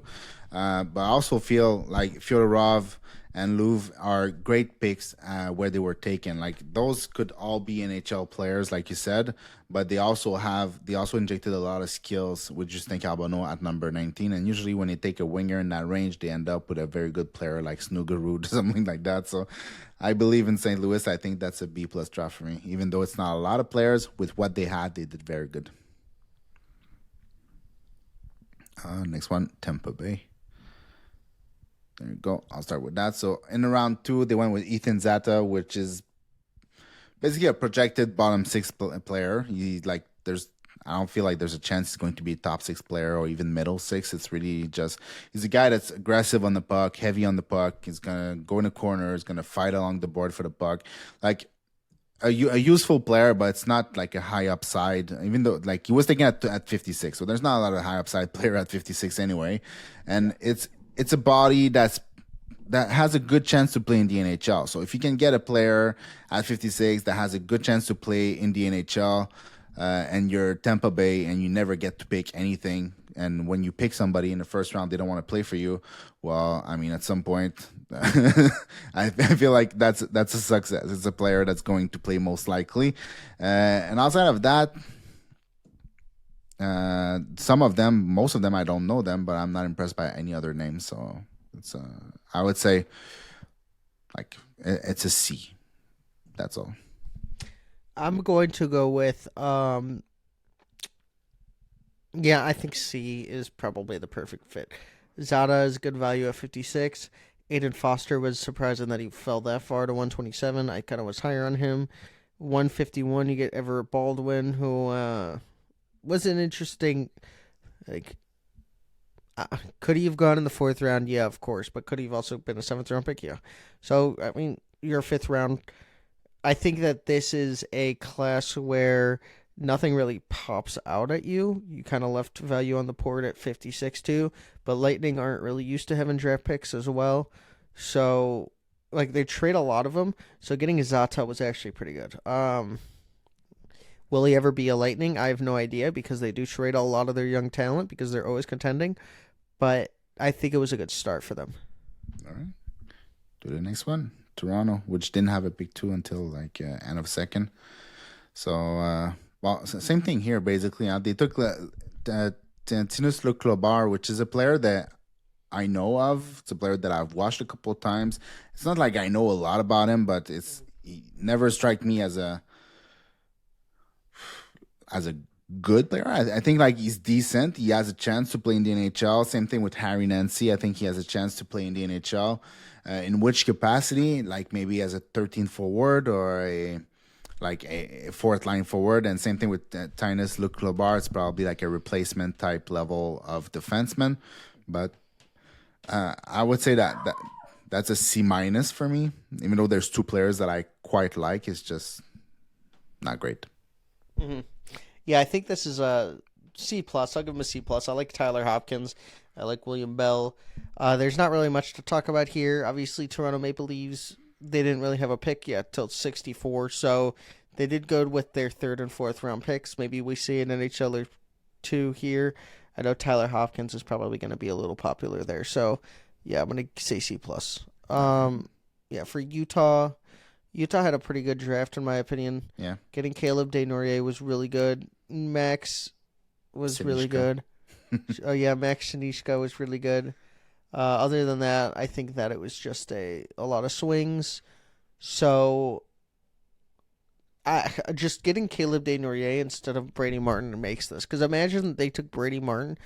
But I also feel like Fyodorov and Louv are great picks where they were taken. Like those could all be NHL players, like you said, but they also injected a lot of skills with Justin Carbonneau at number 19. And usually when they take a winger in that range, they end up with a very good player like Snugarud or something like that. So I believe in St. Louis. I think that's a B plus draft for me. Even though it's not a lot of players, with what they had, they did very good. Next one, Tampa Bay. There you go. I'll start with that. So in round 2, they went with Ethan Zata, which is basically a projected bottom 6 player. I don't feel like there's a chance he's going to be a top 6 player or even middle 6. It's really just he's a guy that's aggressive on the puck, heavy on the puck. He's gonna go in the corner. He's gonna fight along the board for the puck. Like a useful player, but it's not like a high upside. Even though like he was taken at 56, so there's not a lot of high upside player at 56 anyway. And it's a body that has a good chance to play in the NHL. So if you can get a player at 56 that has a good chance to play in the NHL, and you're Tampa Bay and you never get to pick anything, and when you pick somebody in the first round, they don't want to play for you. Well, I mean, at some point, I feel like that's a success. It's a player that's going to play most likely, and outside of that, some of them, most of them, I don't know them, but I'm not impressed by any other names. So it's I would say like it's a C. That's all. I'm going to go with yeah, I think C is probably the perfect fit. Zada is good value at 56. Aiden Foster was surprising that he fell that far to 127. I kind of was higher on him. 151, you get Everett Baldwin, who was an interesting, like, could he have gone in the fourth round? Yeah, of course. But could he have also been a seventh round pick? Yeah. So, I mean, you're a fifth round. I think that this is a class where nothing really pops out at you. You kind of left value on the board at 56 too, but Lightning aren't really used to having draft picks as well. So, like, they trade a lot of them. So getting Zata was actually pretty good. Will he ever be a Lightning? I have no idea because they do trade a lot of their young talent because they're always contending. But I think it was a good start for them. All right. Do the next one. Toronto, which didn't have a pick two until like end of second. So, well, same thing here basically. They took Tinus Leclobar, which is a player that I know of. It's a player that I've watched a couple of times. It's not like I know a lot about him, but he never struck me as a good player. I think like he's decent. He has a chance to play in the NHL. Same thing with Harry Nancy. I think he has a chance to play in the NHL. In which capacity? Like maybe as a 13th forward or a fourth line forward. And same thing with Tinus Leclobar. It's probably like a replacement type level of defenseman. But I would say that's a C minus for me. Even though there's two players that I quite like, it's just not great. Mm-hmm. Yeah, I think this is a C plus. I'll give him a C plus. I like Tyler Hopkins. I like William Bell. There's not really much to talk about here. Obviously, Toronto Maple Leafs, they didn't really have a pick yet till 64, so they did go with their third and fourth round picks. Maybe we see an NHL or two here. I know Tyler Hopkins is probably going to be a little popular there, so yeah, I'm going to say C plus. Yeah, for Utah had a pretty good draft in my opinion. Yeah. Getting Caleb Desnoyers was really good. Max was Sinishka. really good. Oh yeah, Max Sinishka was really good. Other than that, I think that it was just a lot of swings. So, just getting Caleb Desnoyers instead of Brady Martin makes this. Because imagine they took Brady Martin,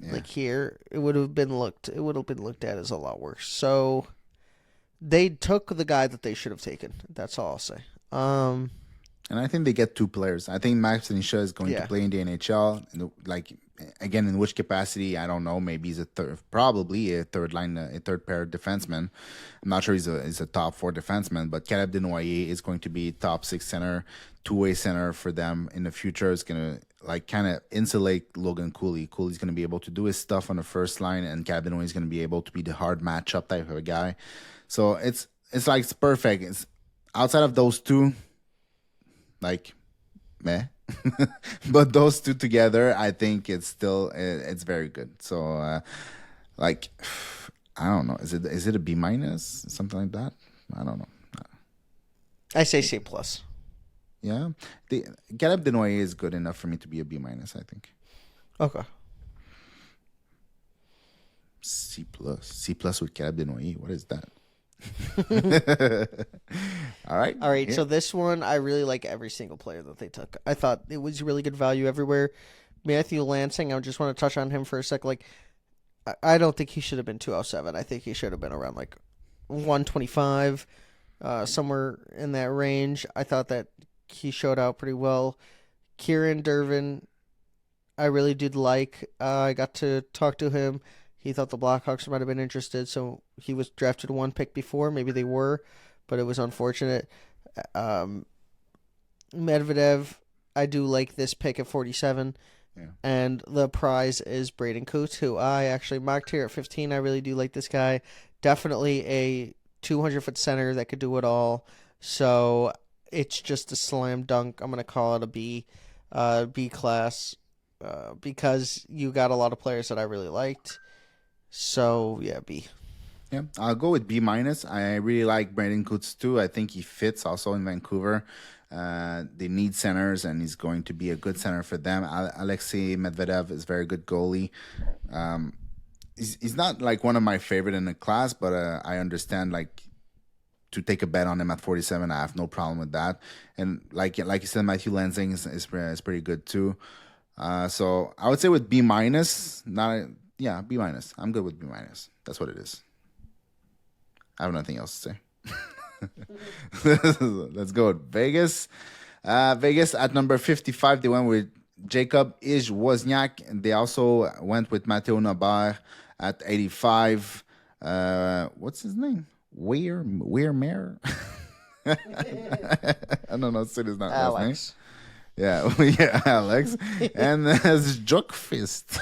like here, it would have been looked at as a lot worse. So, they took the guy that they should have taken. That's all I'll say. And I think they get two players. I think Max Nisha is going to play in the NHL. Like, again, in which capacity, I don't know. Maybe he's probably a third pair defenseman. I'm not sure he's a top four defenseman, but Caleb Desnoyers is going to be top six center, two-way center for them in the future. It's going to like kind of insulate Logan Cooley. Cooley's going to be able to do his stuff on the first line, and Caleb Desnoyers is going to be able to be the hard matchup type of a guy. So it's perfect. It's outside of those two, like, meh. But those two together, I think it's very good. So, like, I don't know. Is it a B minus, something like that? I don't know. I say C plus. Yeah, the Caleb Desnoyers is good enough for me to be a B minus. I think. Okay. C plus with Caleb Desnoyers. What is that? All right. Yeah. So this one, I really like every single player that they took. I thought it was really good value everywhere. Matthew Lansing, I just want to touch on him for a sec. Like, I don't think he should have been 207. I think he should have been around like 125, somewhere in that range. I thought that he showed out pretty well. Kieran Dervin, I really did like. I got to talk to him. He thought the Blackhawks might have been interested, so he was drafted one pick before. Maybe they were, but it was unfortunate. Medvedev, I do like this pick at 47. Yeah. And the prize is Braden Coots, who I actually marked here at 15. I really do like this guy. Definitely a 200-foot center that could do it all. So it's just a slam dunk. I'm going to call it a B, B class, because you got a lot of players that I really liked. So, yeah, B. Yeah, I'll go with B minus. I really like Brandon Coots too. I think he fits also in Vancouver. They need centers, and he's going to be a good center for them. Alexei Medvedev is a very good goalie. He's not like one of my favorite in the class, but I understand like to take a bet on him at 47. I have no problem with that. And like you said, Matthew Lansing is pretty good too. So I would say with B minus, not yeah, B minus. I'm good with B minus. That's what it is. I have nothing else to say. Let's go with Vegas. Vegas at number 55, they went with Jacob Wozniak. And they also went with Matteo Nabar at 85. What's his name? Weirmare? I don't know. Say his not last name. Alex. Yeah, yeah, Alex, and there's Jockfist.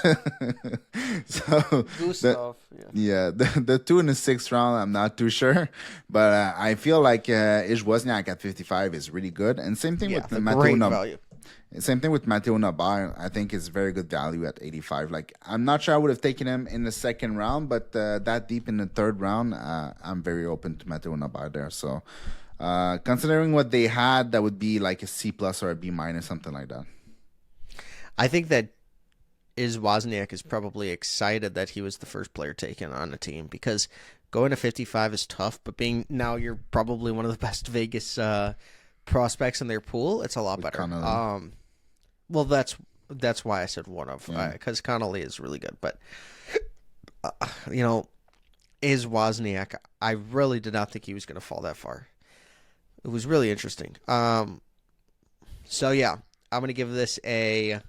So Gustav. the 2 in the 6th round, I'm not too sure, but I feel like Wozniak at 55 is really good, and same thing with great value. Same thing with Matteo Nabar. I think it's very good value at 85. Like I'm not sure I would have taken him in the 2nd round, but that deep in the 3rd round, I'm very open to Matteo Nabar there. So. Considering what they had, that would be like a C plus or a B minus, something like that. I think that Wozniak is probably excited that he was the first player taken on the team, because going to 55 is tough, but being now you're probably one of the best Vegas prospects in their pool, it's a lot better. Well, that's why I said one of, because Connolly is really good, but is Wozniak, I really did not think he was going to fall that far. It was really interesting. So yeah, I'm gonna give this a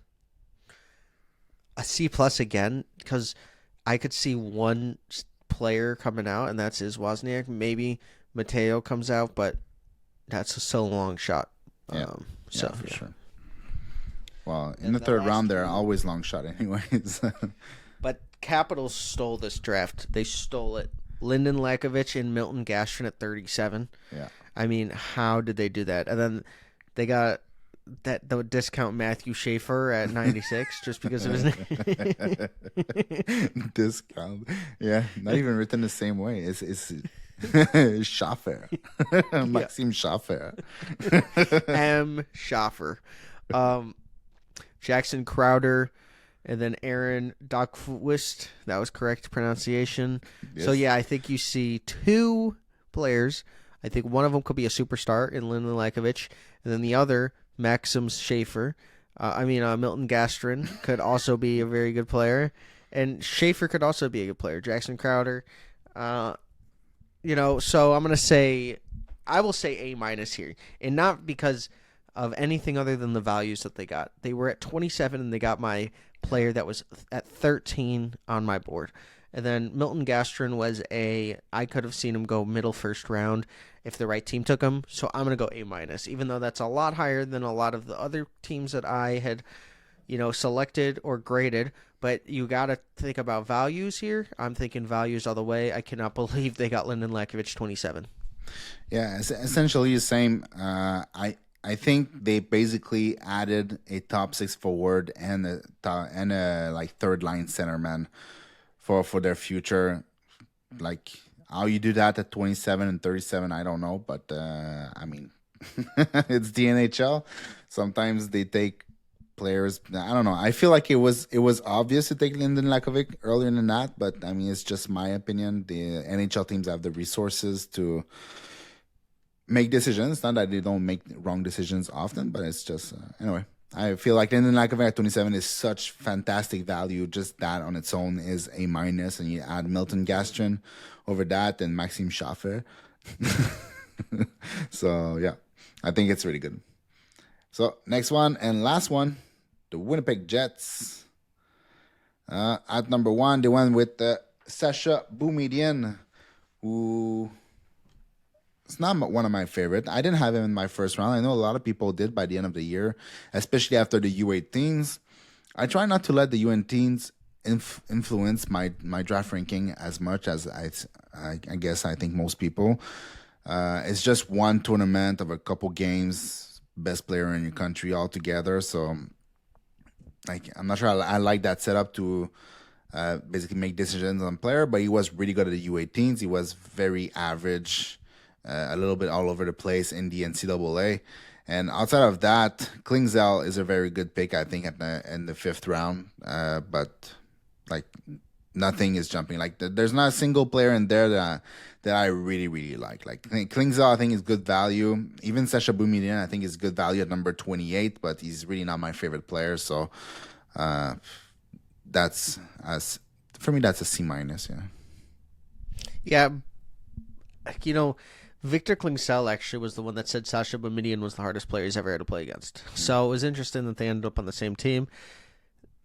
C plus again, because I could see one player coming out, and that's Wozniak. Maybe Mateo comes out, but that's a so long shot. For sure. Well, in the 3rd round, they're always long shot, anyways. But Capitals stole this draft. They stole it. Lyndon Lakovich and Milton Gastrin at 37. Yeah. I mean, how did they do that? And then they got the discount Matthew Schaefer at 96 just because of his name. Discount. Yeah, not even written the same way. It's Schaffer. Maxime Schaffer. M. Schaffer. Jackson Crowder. And then Aaron Dockfwist. That was correct pronunciation. Yes. So, yeah, I think you see 2 players. I think one of them could be a superstar in Lyndon Lakovich. And then the other, Maxim Schaefer. Milton Gastrin could also be a very good player. And Schaefer could also be a good player. Jackson Crowder. So I'm going to say, I will say A minus here. And not because of anything other than the values that they got. They were at 27 and they got my player that was at 13 on my board. And then Milton Gastrin was I could have seen him go middle 1st round if the right team took him. So I'm going to go A minus, even though that's a lot higher than a lot of the other teams that I had, selected or graded. But you got to think about values here. I'm thinking values all the way. I cannot believe they got Lyndon Lakovich 27. Yeah, essentially the same. I think they basically added a top 6 forward and a 3rd line centerman for their future. Like how you do that at 27 and 37, I don't know, but it's the NHL. Sometimes they take players. I don't know. I feel like it was obvious to take Lyndon Lakovic earlier than that, but it's just my opinion. The NHL teams have the resources to make decisions. Not that they don't make wrong decisions often, but it's just anyway. I feel like Lyndon Lakovic at 27 is such fantastic value. Just that on its own is A minus, and you add Milton Gastrin over that and Maxime Schaffer. So yeah, I think it's really good. So next one and last one, the Winnipeg Jets. At number 1, they went with Sasha Boumedienne, who It's not one of my favorite. I didn't have him in my first round. I know a lot of people did by the end of the year, especially after the U18s. I try not to let the U18s influence my draft ranking as much as I guess I think most people. It's just one tournament of a couple games, best player in your country all together. So like I'm not sure I like that setup to basically make decisions on player, but he was really good at the U18s. He was very average, a little bit all over the place in the NCAA. And outside of that, Klingzel is a very good pick, I think, in the fifth round. But like nothing is jumping. Like there's not a single player in there that I really really like. Like Klingzel, I think is good value. Even Sasha Boumediene, I think is good value at number 28, but he's really not my favorite player. So that's as for me that's a C minus. Yeah. Yeah, you know, Victor Klingsell actually was the one that said Sasha Boumediene was the hardest player he's ever had to play against. So it was interesting that they ended up on the same team.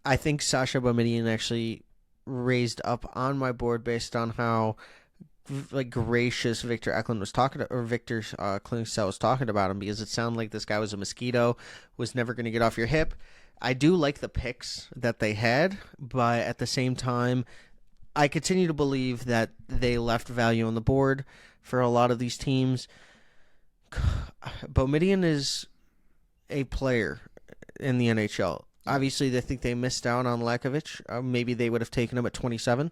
I think Sasha Boumediene actually raised up on my board based on how like gracious Victor Eklund was talking to, or Victor Klingsell was talking about him, because it sounded like this guy was a mosquito, was never going to get off your hip. I do like the picks that they had, but at the same time, I continue to believe that they left value on the board for a lot of these teams. Boumediene is a player in the NHL. Obviously, they think they missed out on Lakovic. Maybe they would have taken him at 27.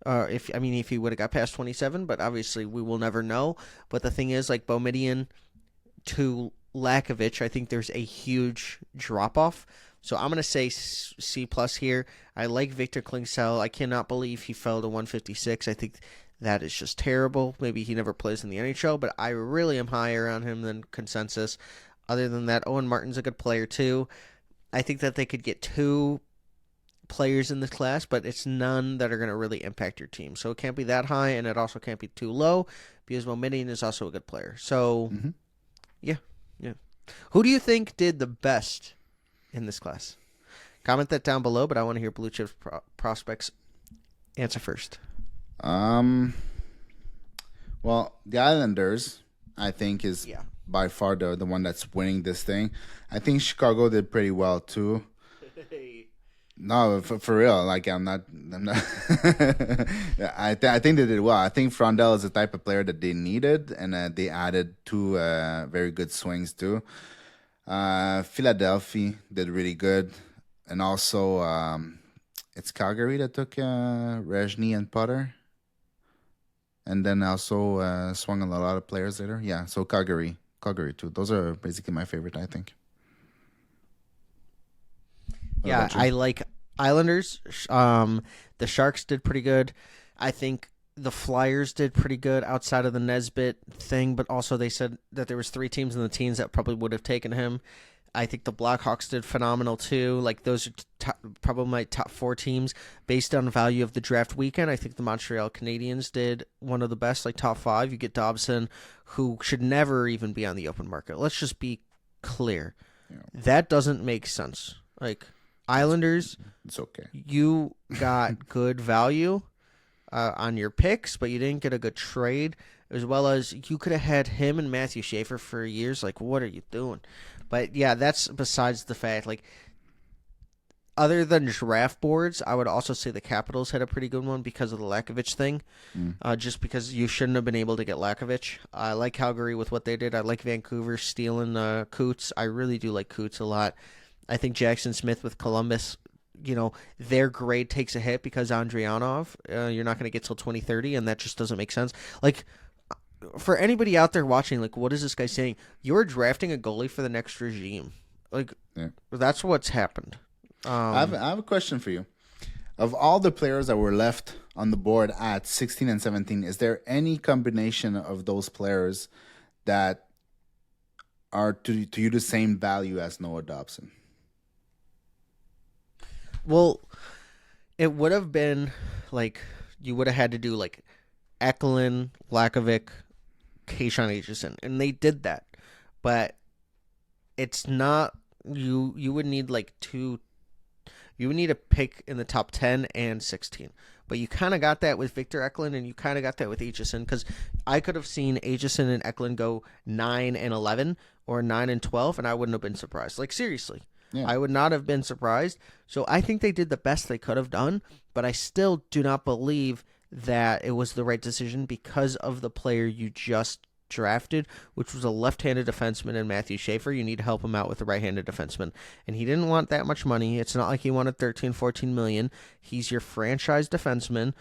If he would have got past 27, but obviously we will never know. But the thing is, like Boumediene to Lakovic, I think there's a huge drop off. So I'm gonna say C plus here. I like Victor Klingsell. I cannot believe he fell to 156. I think that is just terrible. Maybe he never plays in the NHL, but I really am higher on him than consensus. Other than that, Owen Martin's a good player too. I think that they could get two players in this class, but it's none that are going to really impact your team. So it can't be that high, and it also can't be too low, because Boumediene is also a good player. So, yeah. Who do you think did the best in this class? Comment that down below, but I want to hear Blue Chips prospects answer first. Well, the Islanders, I think, is by far the one that's winning this thing. I think Chicago did pretty well too. No, for real. Like I'm not. I think they did well. I think Frondell is the type of player that they needed, and they added two very good swings too. Philadelphia did really good, and also it's Calgary that took Rejny and Potter, and then also swung on a lot of players later. Yeah, so Calgary too. Those are basically my favorite, I think. Yeah, I like Islanders. The Sharks did pretty good. I think the Flyers did pretty good outside of the Nesbitt thing, but also they said that there was 3 teams in the teens that probably would have taken him. I think the Blackhawks did phenomenal too. Like those are probably my top 4 teams based on value of the draft weekend. I think the Montreal Canadiens did one of the best, like top 5. You get Dobson, who should never even be on the open market. Let's just be clear. Yeah. That doesn't make sense. Like Islanders, it's okay. You got good value on your picks, but you didn't get a good trade, as well as you could have had him and Matthew Schaefer for years. Like, what are you doing? But yeah, that's besides the fact. Like, other than draft boards, I would also say the Capitals had a pretty good one because of the Lakovic thing. Just because you shouldn't have been able to get Lakovic. I like Calgary with what they did. I like Vancouver stealing Coots. I really do like Coots a lot. I think Jackson Smith with Columbus, their grade takes a hit because Andrianov, you're not going to get till 2030, and that just doesn't make sense. Like, for anybody out there watching, like, what is this guy saying? You're drafting a goalie for the next regime. Like, that's what's happened. I have a question for you. Of all the players that were left on the board at 16 and 17, is there any combination of those players that are to you the same value as Noah Dobson? Well, it would have been like you would have had to do like Eklund, Lakovic, Kayshawn Aitchison, and they did that. But it's not you would need like 2. You would need a pick in the top 10 and 16. but you kind of got that with Victor Eklund, and you kind of got that with Aitchison, because I could have seen Aitchison and Eklund go 9-11 or 9-12, and I wouldn't have been surprised. Like, seriously. Yeah. I would not have been surprised. So I think they did the best they could have done, but I still do not believe that it was the right decision because of the player you just drafted, which was a left-handed defenseman in Matthew Schaefer. You need to help him out with a right-handed defenseman. And he didn't want that much money. It's not like he wanted 13, 14 million. He's your franchise defenseman.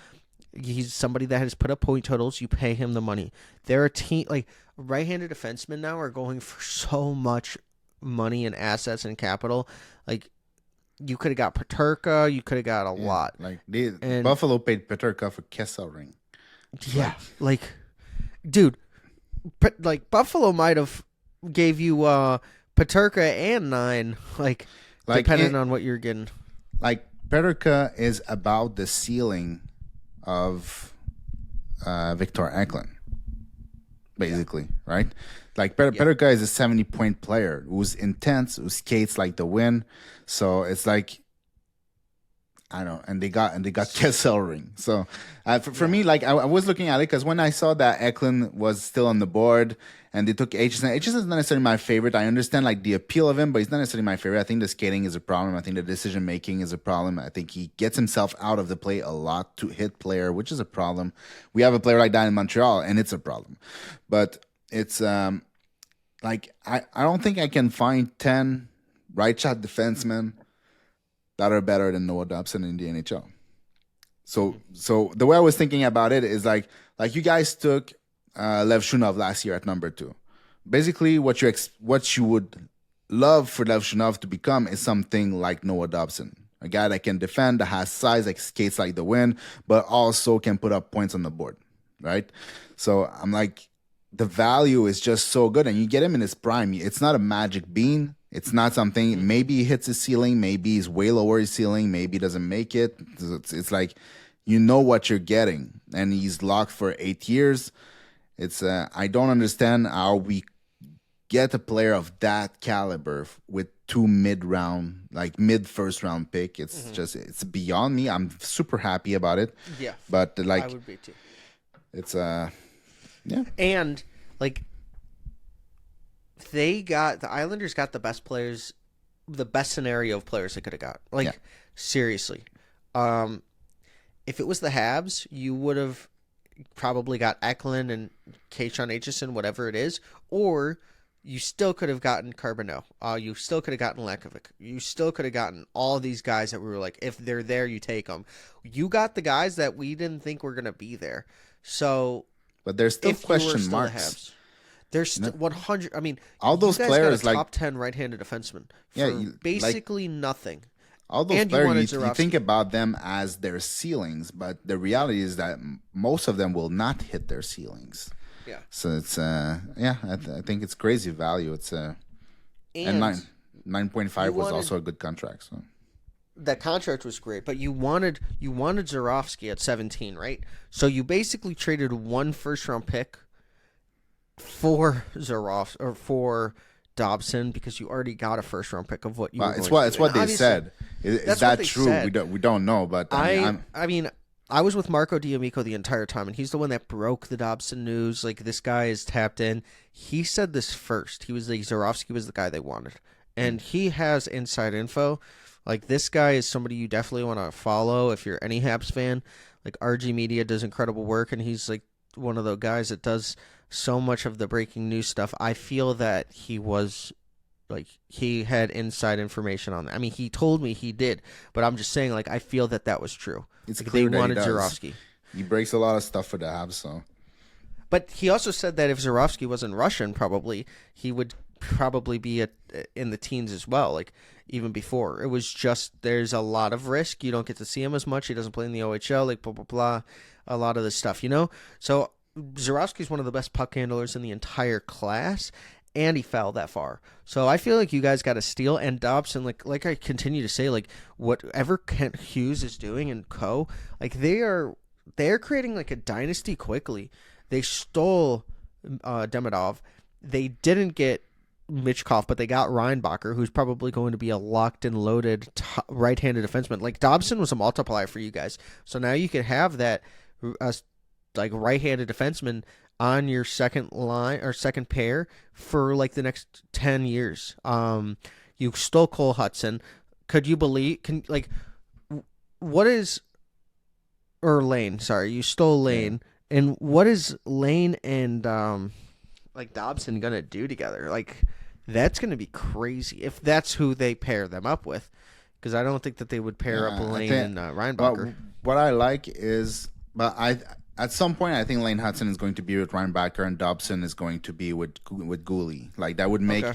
He's somebody that has put up point totals. You pay him the money. They're a team, like, right-handed defensemen now are going for so much money and assets and capital. Like, you could have got Peterka, you could have got a lot. Like Buffalo paid Peterka for Kesselring. Yeah, like, dude, like Buffalo might have gave you Peterka and 9, like depending on what you're getting. Like, Peterka is about the ceiling of Victor Eklund, basically, right? Like, Peterka is a 70-point player who's intense, who skates like the wind. So it's like, I don't know. And they got Kesselring. So for me, like, I was looking at it because when I saw that Eklund was still on the board and they took Aitchison is not necessarily my favorite. I understand, like, the appeal of him, but he's not necessarily my favorite. I think the skating is a problem. I think the decision making is a problem. I think he gets himself out of the play a lot to hit player, which is a problem. We have a player like that in Montreal, and it's a problem. But it's like, I don't think I can find 10 right shot defensemen that are better than Noah Dobson in the NHL. So the way I was thinking about it is like you guys took Lev Shunov last year at number 2. Basically, what you would love for Lev Shunov to become is something like Noah Dobson, a guy that can defend, that has size, that skates like the wind, but also can put up points on the board, right? So I'm like, the value is just so good, and you get him in his prime. It's not a magic bean. It's not something, maybe he hits his ceiling, maybe he's way lower his ceiling, maybe he doesn't make it. It's like, you know what you're getting, and he's locked for 8 years. It's I don't understand how we get a player of that caliber with 2 mid-first round pick. It's just, it's beyond me. I'm super happy about it. Yeah. But like, I would be too. It's yeah. And like, the Islanders got the best players, the best scenario of players they could have got. Like, seriously. If it was the Habs, you would have probably got Eklund and Keishon Aitchison, whatever it is, or you still could have gotten Carbonneau. You still could have gotten Lekovic. You still could have gotten all these guys that we were like, if they're there, you take them. You got the guys that we didn't think were going to be there. So, but there's still question marks. The Habs, there's 100. I mean, all those you guys players, got a like top 10 right-handed defenseman for basically nothing. All those and players, you think about them as their ceilings, but the reality is that most of them will not hit their ceilings. Yeah. So it's I think it's crazy value. It's and 9.5 was also a good contract. So that contract was great, but you wanted Zurovsky at 17, right? So you basically traded 1 first-round pick for for Dobson because you already got a first-round pick of what you. It's what they said. Is that true? Said. We don't know, but I mean, I was with Marco D'Amico the entire time, and he's the one that broke the Dobson news. Like, this guy is tapped in. He said this first. He was like, Zurovsky was the guy they wanted, and he has inside info. Like, this guy is somebody you definitely want to follow if you're any Habs fan. Like, RG Media does incredible work, and he's like one of the guys that does so much of the breaking news stuff. I feel that he had inside information on that. I mean, he told me he did, but I'm just saying, like, I feel that was true. It's like, clear they wanted that Zurovsky. He breaks a lot of stuff for the Habs, so. But he also said that if Zurovsky wasn't Russian, probably he would probably be in the teens as well. Like, even before, it was just there's a lot of risk. You don't get to see him as much. He doesn't play in the OHL. Like, blah blah blah. A lot of this stuff, you know. So Zurovsky is one of the best puck handlers in the entire class, and he fell that far. So I feel like you guys got a steal. And Dobson, like I continue to say, like, whatever Kent Hughes is doing and co, like, they're creating like a dynasty quickly. They stole Demidov. They didn't get Mitchkov, but they got Reinbacher, who's probably going to be a locked and loaded right-handed defenseman. Like Dobson was a multiplier for you guys, so now you could have that like right-handed defenseman on your second line or second pair for like the next 10 years. You stole Cole Hudson. Could you believe? What is or Lane? Sorry, you stole Lane. Yeah. And what is Lane and like Dobson gonna do together? Like that's gonna be crazy if that's who they pair them up with. Because I don't think that they would pair up Lane and Reinbacher. What I like is, at some point I think Lane Hudson is going to be with Reinbacher and Dobson is going to be with Gooley. Like that would make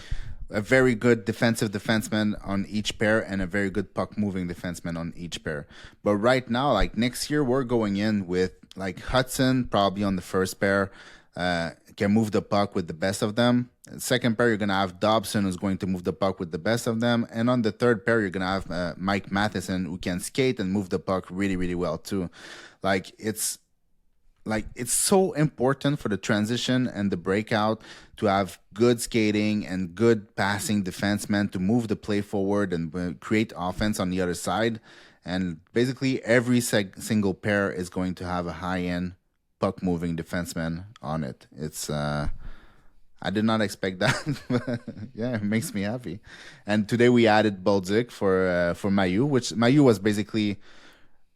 a very good defensive defenseman on each pair and a very good puck moving defenseman on each pair. But right now, like next year, we're going in with like Hudson probably on the first pair, can move the puck with the best of them. Second pair, you're going to have Dobson, who's going to move the puck with the best of them. And on the third pair, you're going to have Mike Matheson, who can skate and move the puck really, really well too. It's so important for the transition and the breakout to have good skating and good passing defensemen to move the play forward and create offense on the other side. And basically every single pair is going to have a high-end puck-moving defenseman on it. It's I did not expect that. But yeah, it makes me happy. And today we added Bolduc for Mailloux, which Mailloux was basically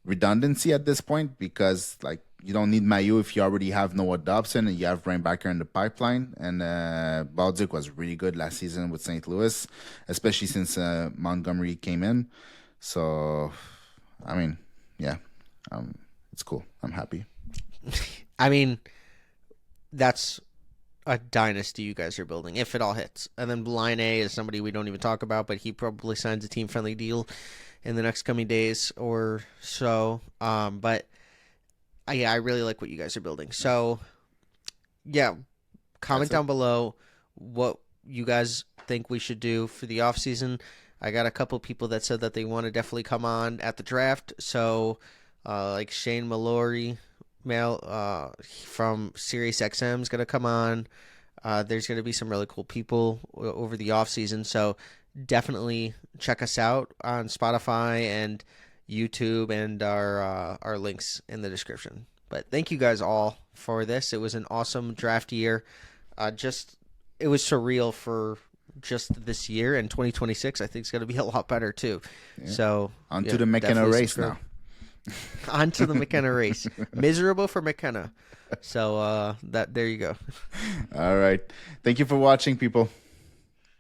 redundancy at this point because like you don't need Mailloux if you already have Noah Dobson and you have Reinbacher in the pipeline. And Bolduc was really good last season with St. Louis, especially since Montgomery came in. So, I mean, yeah, it's cool. I'm happy. I mean, that's a dynasty you guys are building, if it all hits. And then Line A is somebody we don't even talk about, but he probably signs a team-friendly deal in the next coming days or so. But yeah, I really like what you guys are building. So, yeah, comment down below what you guys think we should do for the offseason. I got a couple people that said that they want to definitely come on at the draft. So, like Shane Mallory from SiriusXM is going to come on. There's going to be some really cool people over the offseason. So, definitely check us out on Spotify and YouTube and our links in the description. But thank you guys all for this. It was an awesome draft year. It was surreal for just this year, and 2026 I think is going to be a lot better too. Yeah. So onto the McKenna race now. Onto the McKenna race. Miserable for McKenna. So there you go. All right. Thank you for watching, people.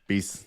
Peace.